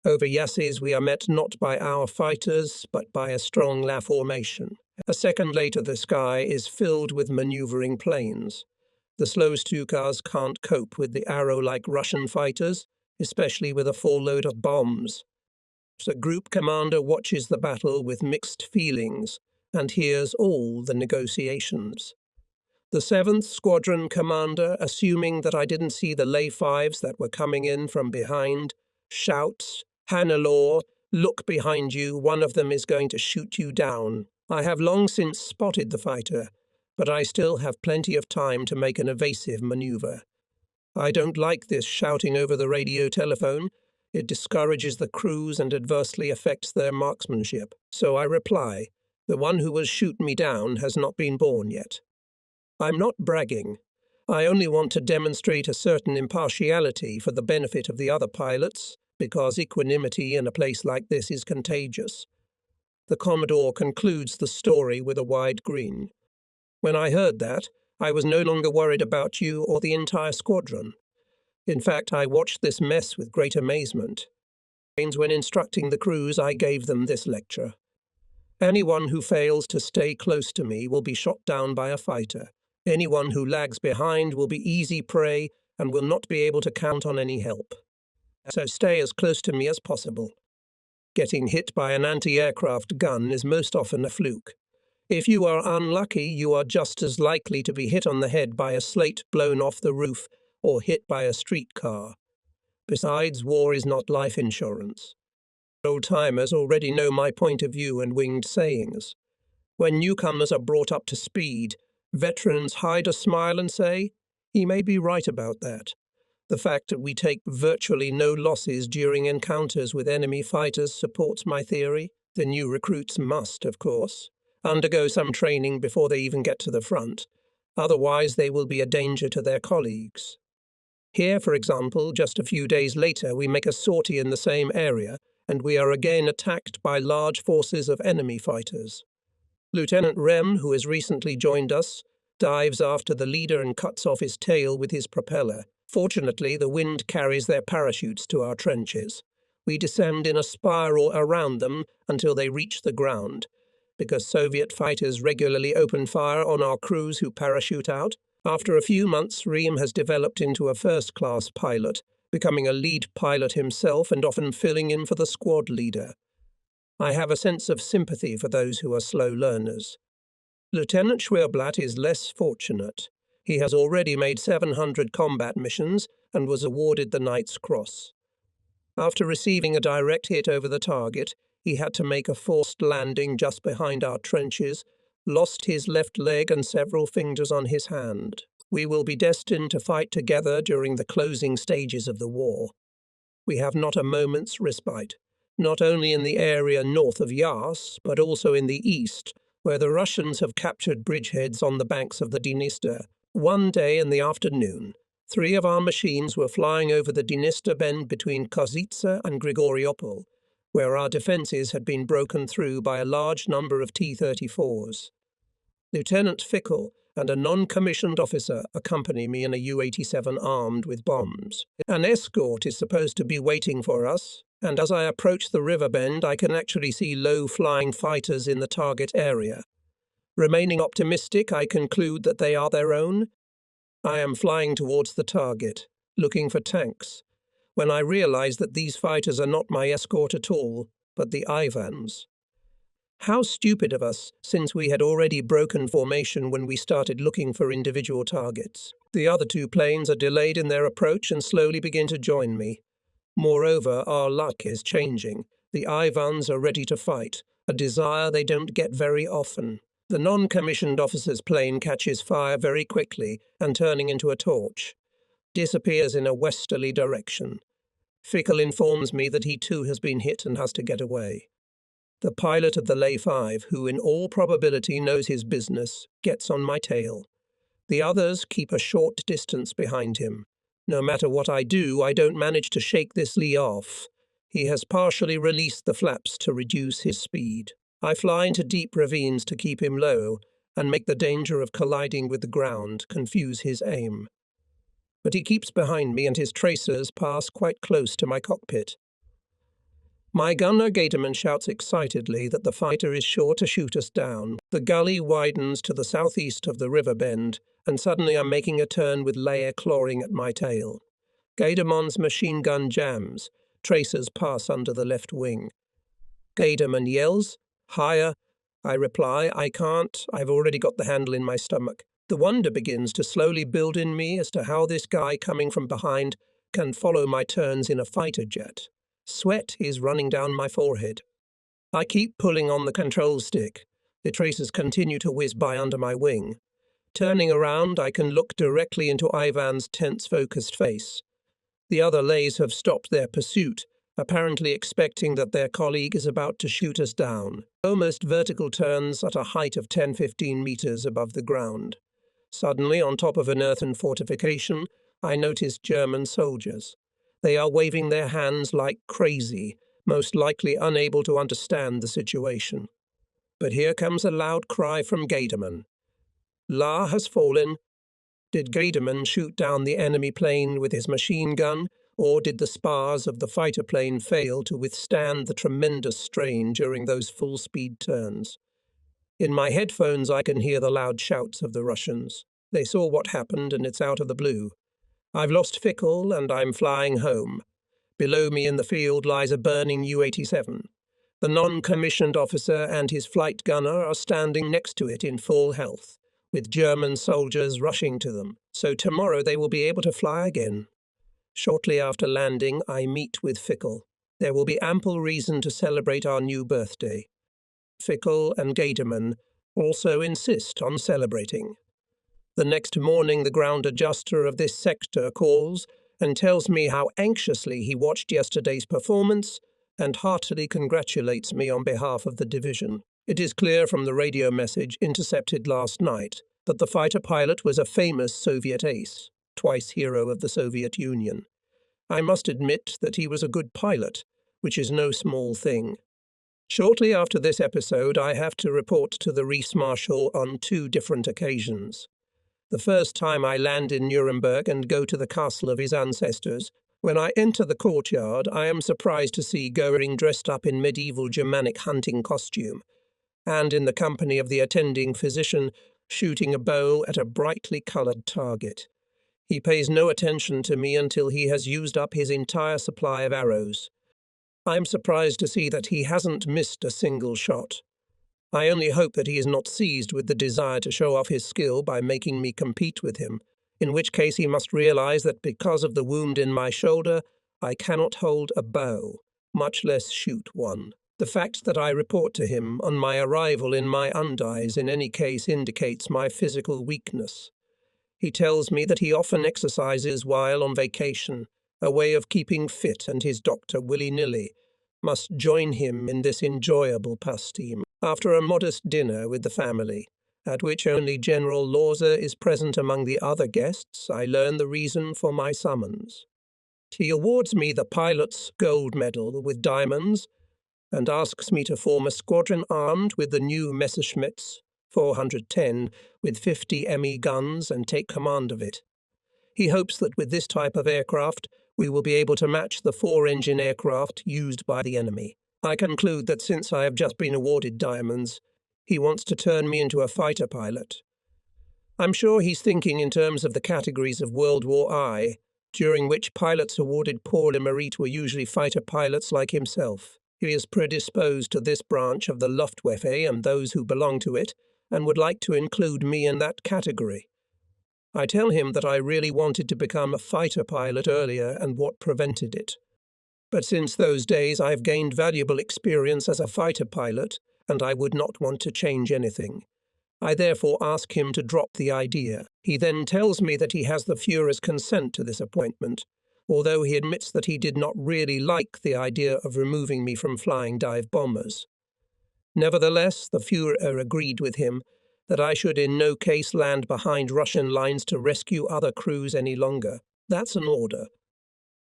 Over Yasses we are met not by our fighters, but by a strong La formation. A second later the sky is filled with maneuvering planes. The slow Stukars can't cope with the arrow-like Russian fighters, especially with a full load of bombs. The group commander watches the battle with mixed feelings and hears all the negotiations. The 7th Squadron commander, assuming that I didn't see the lay fives that were coming in from behind, shouts, "Hannelore, look behind you, one of them is going to shoot you down." I have long since spotted the fighter, but I still have plenty of time to make an evasive maneuver. I don't like this shouting over the radio telephone. It discourages the crews and adversely affects their marksmanship. So I reply, the one who will shoot me down has not been born yet. I'm not bragging. I only want to demonstrate a certain impartiality for the benefit of the other pilots, because equanimity in a place like this is contagious. The Commodore concludes the story with a wide grin. When I heard that, I was no longer worried about you or the entire squadron. In fact, I watched this mess with great amazement. When instructing the crews, I gave them this lecture. Anyone who fails to stay close to me will be shot down by a fighter. Anyone who lags behind will be easy prey and will not be able to count on any help. So stay as close to me as possible. Getting hit by an anti-aircraft gun is most often a fluke. If you are unlucky, you are just as likely to be hit on the head by a slate blown off the roof or hit by a streetcar. Besides, war is not life insurance. Old-timers already know my point of view and winged sayings. When newcomers are brought up to speed, veterans hide a smile and say, he may be right about that. The fact that we take virtually no losses during encounters with enemy fighters supports my theory. The new recruits must, of course, undergo some training before they even get to the front. Otherwise, they will be a danger to their colleagues. Here, for example, just a few days later, we make a sortie in the same area, and we are again attacked by large forces of enemy fighters. Lieutenant Rem, who has recently joined us, dives after the leader and cuts off his tail with his propeller. Fortunately, the wind carries their parachutes to our trenches. We descend in a spiral around them until they reach the ground. Because Soviet fighters regularly open fire on our crews who parachute out, after a few months, Rem has developed into a first-class pilot, becoming a lead pilot himself and often filling in for the squad leader. I have a sense of sympathy for those who are slow learners. Lieutenant Schwerblatt is less fortunate. He has already made 700 combat missions and was awarded the Knight's Cross. After receiving a direct hit over the target, he had to make a forced landing just behind our trenches, lost his left leg and several fingers on his hand. We will be destined to fight together during the closing stages of the war. We have not a moment's respite, not only in the area north of Yas, but also in the east, where the Russians have captured bridgeheads on the banks of the Dniester. One day in the afternoon, 3 of our machines were flying over the Dniester bend between Kozice and Grigoriopol, where our defences had been broken through by a large number of T-34s. Lieutenant Fickle and a non-commissioned officer accompany me in a U-87 armed with bombs. An escort is supposed to be waiting for us, and as I approach the river bend, I can actually see low-flying fighters in the target area. Remaining optimistic, I conclude that they are their own. I am flying towards the target, looking for tanks, when I realize that these fighters are not my escort at all, but the Ivans. How stupid of us, since we had already broken formation when we started looking for individual targets. The other 2 planes are delayed in their approach and slowly begin to join me. Moreover, our luck is changing. The Ivans are ready to fight, a desire they don't get very often. The non-commissioned officer's plane catches fire very quickly and, turning into a torch, disappears in a westerly direction. Fickle informs me that he too has been hit and has to get away. The pilot of the Lay 5, who in all probability knows his business, gets on my tail. The others keep a short distance behind him. No matter what I do, I don't manage to shake this Lee off. He has partially released the flaps to reduce his speed. I fly into deep ravines to keep him low and make the danger of colliding with the ground confuse his aim. But he keeps behind me and his tracers pass quite close to my cockpit. My gunner Gaterman shouts excitedly that the fighter is sure to shoot us down. The gully widens to the southeast of the river bend, and suddenly I'm making a turn with Leia clawing at my tail. Gaterman's machine gun jams. Tracers pass under the left wing. Gaterman yells, "Higher!" I reply, "I can't. I've already got the handle in my stomach." The wonder begins to slowly build in me as to how this guy coming from behind can follow my turns in a fighter jet. Sweat is running down my forehead. I keep pulling on the control stick. The tracers continue to whiz by under my wing. Turning around, I can look directly into Ivan's tense, focused face. The other Lays have stopped their pursuit, apparently expecting that their colleague is about to shoot us down. Almost vertical turns at a height of 10–15 meters above the ground. Suddenly, on top of an earthen fortification, I notice German soldiers. They are waving their hands like crazy, most likely unable to understand the situation. But here comes a loud cry from Gaderman. La has fallen. Did Gaderman shoot down the enemy plane with his machine gun, or did the spars of the fighter plane fail to withstand the tremendous strain during those full-speed turns? In my headphones I can hear the loud shouts of the Russians. They saw what happened and it's out of the blue. I've lost Fickle and I'm flying home. Below me in the field lies a burning U-87. The non-commissioned officer and his flight gunner are standing next to it in full health, with German soldiers rushing to them, so tomorrow they will be able to fly again. Shortly after landing, I meet with Fickle. There will be ample reason to celebrate our new birthday. Fickle and Gaderman also insist on celebrating. The next morning, the ground adjuster of this sector calls and tells me how anxiously he watched yesterday's performance and heartily congratulates me on behalf of the division. It is clear from the radio message intercepted last night that the fighter pilot was a famous Soviet ace, twice hero of the Soviet Union. I must admit that he was a good pilot, which is no small thing. Shortly after this episode, I have to report to the Reese Marshal on 2 different occasions. The first time I land in Nuremberg and go to the castle of his ancestors. When I enter the courtyard, I am surprised to see Goering dressed up in medieval Germanic hunting costume, and in the company of the attending physician, shooting a bow at a brightly coloured target. He pays no attention to me until he has used up his entire supply of arrows. I'm surprised to see that he hasn't missed a single shot. I only hope that he is not seized with the desire to show off his skill by making me compete with him, in which case he must realize that because of the wound in my shoulder, I cannot hold a bow, much less shoot one. The fact that I report to him on my arrival in my undies in any case indicates my physical weakness. He tells me that he often exercises while on vacation, a way of keeping fit, and his doctor, willy-nilly, must join him in this enjoyable pastime. After a modest dinner with the family, at which only General Lawser is present among the other guests, I learn the reason for my summons. He awards me the pilot's gold medal with diamonds and asks me to form a squadron armed with the new Messerschmitts 410 with 50 ME guns and take command of it. He hopes that with this type of aircraft, we will be able to match the 4-engine aircraft used by the enemy. I conclude that since I have just been awarded diamonds, he wants to turn me into a fighter pilot. I'm sure he's thinking in terms of the categories of World War I, during which pilots awarded pour le mérite were usually fighter pilots like himself. He is predisposed to this branch of the Luftwaffe and those who belong to it, and would like to include me in that category. I tell him that I really wanted to become a fighter pilot earlier and what prevented it. But since those days I've gained valuable experience as a fighter pilot, and I would not want to change anything. I therefore ask him to drop the idea. He then tells me that he has the Führer's consent to this appointment, although he admits that he did not really like the idea of removing me from flying dive bombers. Nevertheless, the Führer agreed with him that I should in no case land behind Russian lines to rescue other crews any longer. That's an order.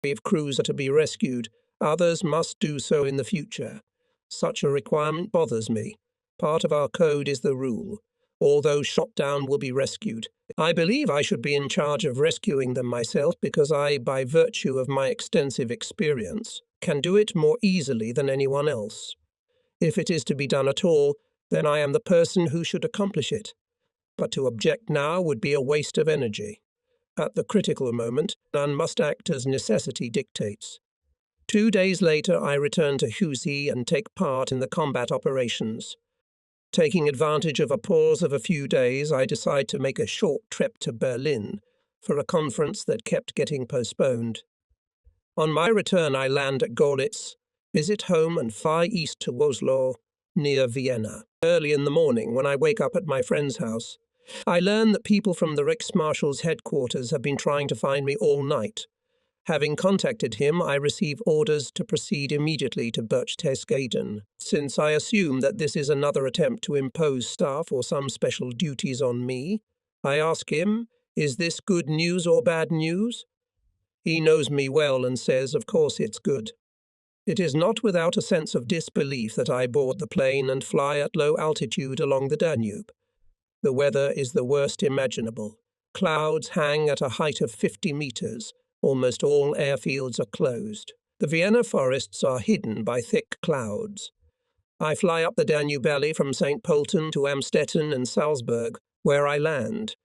If crews are to be rescued, others must do so in the future. Such a requirement bothers me. Part of our code is the rule. All those shot down will be rescued. I believe I should be in charge of rescuing them myself because I, by virtue of my extensive experience, can do it more easily than anyone else. If it is to be done at all, then I am the person who should accomplish it. But to object now would be a waste of energy. At the critical moment, none must act as necessity dictates. 2 days later, I return to Husi and take part in the combat operations. Taking advantage of a pause of a few days, I decide to make a short trip to Berlin for a conference that kept getting postponed. On my return, I land at Görlitz, visit home and fly east to Oslo, near Vienna. Early in the morning, when I wake up at my friend's house, I learn that people from the Reichsmarshal's headquarters have been trying to find me all night. Having contacted him, I receive orders to proceed immediately to Berchtesgaden. Since I assume that this is another attempt to impose staff or some special duties on me, I ask him, is this good news or bad news? He knows me well and says, of course it's good. It is not without a sense of disbelief that I board the plane and fly at low altitude along the Danube. The weather is the worst imaginable. Clouds hang at a height of 50 meters. Almost all airfields are closed. The Vienna forests are hidden by thick clouds. I fly up the Danube Valley from St. Pölten to Amstetten and Salzburg, where I land.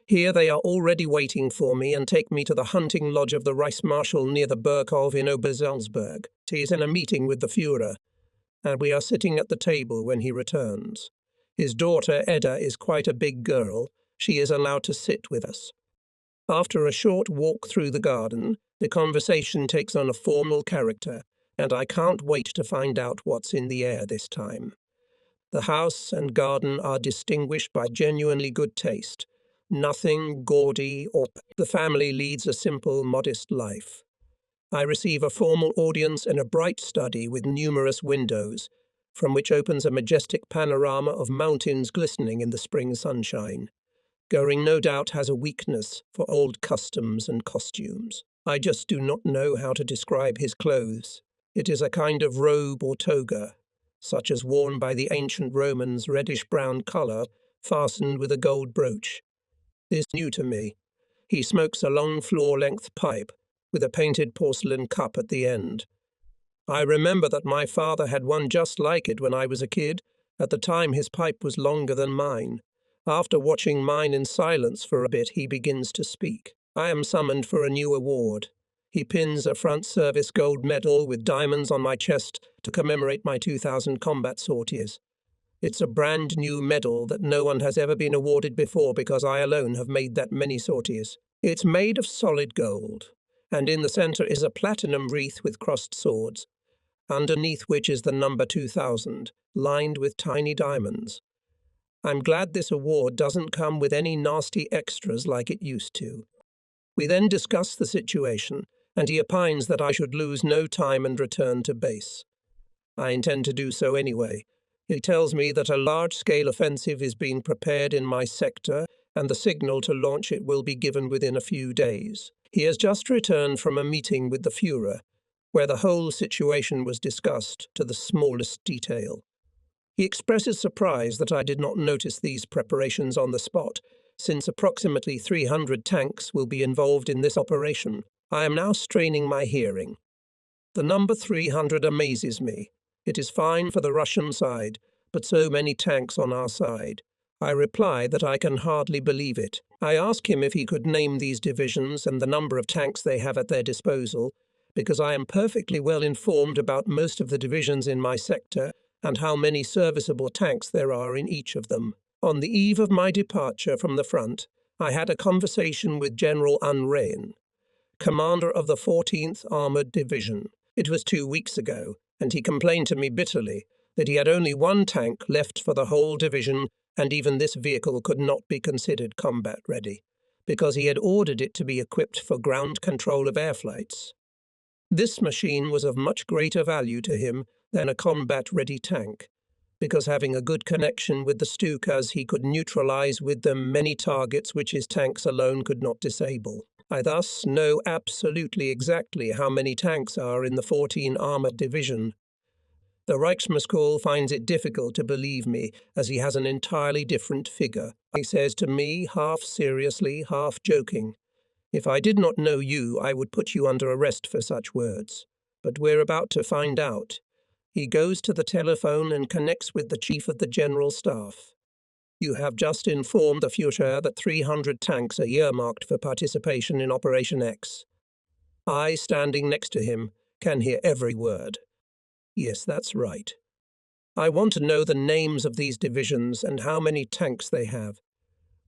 Here they are already waiting for me and take me to the hunting lodge of the Reichsmarschall near the Burghof in Obersalzberg. He is in a meeting with the Führer, and we are sitting at the table when he returns. His daughter, Edda, is quite a big girl. She is allowed to sit with us. After a short walk through the garden, the conversation takes on a formal character, and I can't wait to find out what's in the air this time. The house and garden are distinguished by genuinely good taste. Nothing gaudy or... The family leads a simple, modest life. I receive a formal audience in a bright study with numerous windows, from which opens a majestic panorama of mountains glistening in the spring sunshine. Goring no doubt has a weakness for old customs and costumes. I just do not know how to describe his clothes. It is a kind of robe or toga, such as worn by the ancient Romans, reddish-brown colour, fastened with a gold brooch. This is new to me. He smokes a long floor-length pipe, with a painted porcelain cup at the end. I remember that my father had one just like it when I was a kid. At the time his pipe was longer than mine. After watching mine in silence for a bit, he begins to speak. I am summoned for a new award. He pins a front service gold medal with diamonds on my chest to commemorate my 2000 combat sorties. It's a brand new medal that no one has ever been awarded before because I alone have made that many sorties. It's made of solid gold, and in the center is a platinum wreath with crossed swords, underneath which is the number 2000, lined with tiny diamonds. I'm glad this award doesn't come with any nasty extras like it used to. We then discuss the situation, and he opines that I should lose no time and return to base. I intend to do so anyway. He tells me that a large-scale offensive is being prepared in my sector, and the signal to launch it will be given within a few days. He has just returned from a meeting with the Führer, where the whole situation was discussed to the smallest detail. He expresses surprise that I did not notice these preparations on the spot, since approximately 300 tanks will be involved in this operation. I am now straining my hearing. The number 300 amazes me. It is fine for the Russian side, but so many tanks on our side. I reply that I can hardly believe it. I ask him if he could name these divisions and the number of tanks they have at their disposal, because I am perfectly well informed about most of the divisions in my sector and how many serviceable tanks there are in each of them. On the eve of my departure from the front, I had a conversation with General Unrein, commander of the 14th Armoured Division. It was 2 weeks ago, and he complained to me bitterly that he had only one tank left for the whole division, and even this vehicle could not be considered combat-ready, because he had ordered it to be equipped for ground control of air flights. This machine was of much greater value to him than a combat-ready tank, because having a good connection with the Stukas, he could neutralize with them many targets which his tanks alone could not disable. I thus know absolutely exactly how many tanks are in the 14 Armoured Division. The Reichsmarschall finds it difficult to believe me, as he has an entirely different figure. He says to me, half seriously, half joking, "If I did not know you, I would put you under arrest for such words. But we're about to find out." He goes to the telephone and connects with the Chief of the General Staff. "You have just informed the Führer that 300 tanks are earmarked for participation in Operation X." I, standing next to him, can hear every word. "Yes, that's right. I want to know the names of these divisions and how many tanks they have.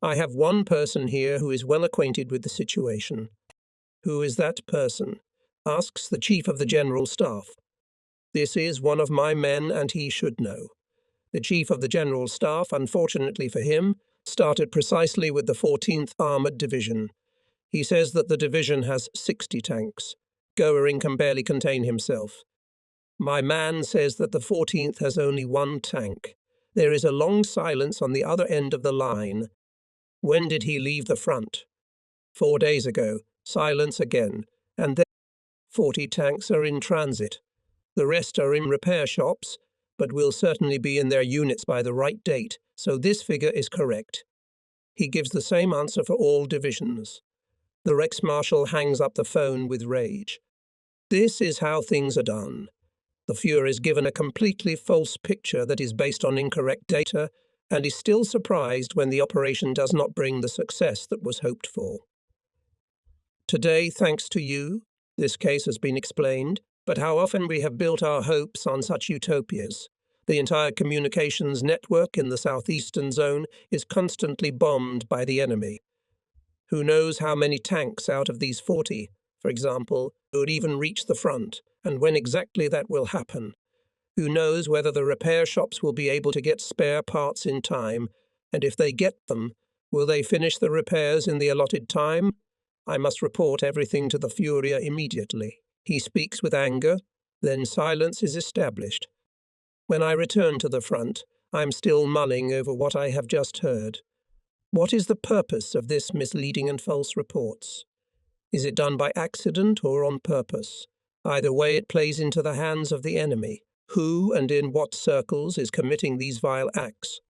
I have one person here who is well acquainted with the situation." "Who is that person?" asks the Chief of the General Staff. "This is one of my men, and he should know." The Chief of the General Staff, unfortunately for him, started precisely with the 14th Armoured Division. He says that the division has 60 tanks. Goering can barely contain himself. My man says that the 14th has only 1 tank. There is a long silence on the other end of the line. When did he leave the front? 4 days ago. Silence again. And then 40 tanks are in transit. The rest are in repair shops, but will certainly be in their units by the right date, so this figure is correct. He gives the same answer for all divisions. The Rex-Marshal hangs up the phone with rage. This is how things are done. The Fuhrer is given a completely false picture that is based on incorrect data, and is still surprised when the operation does not bring the success that was hoped for. Today, thanks to you, this case has been explained, but how often we have built our hopes on such utopias. The entire communications network in the southeastern zone is constantly bombed by the enemy. Who knows how many tanks out of these 40, for example, would even reach the front, and when exactly that will happen. Who knows whether the repair shops will be able to get spare parts in time, and if they get them, will they finish the repairs in the allotted time? I must report everything to the Fuhrer immediately. He speaks with anger, then silence is established. When I return to the front, I am still mulling over what I have just heard. What is the purpose of this misleading and false reports? Is it done by accident or on purpose? Either way, it plays into the hands of the enemy. Who and in what circles is committing these vile acts?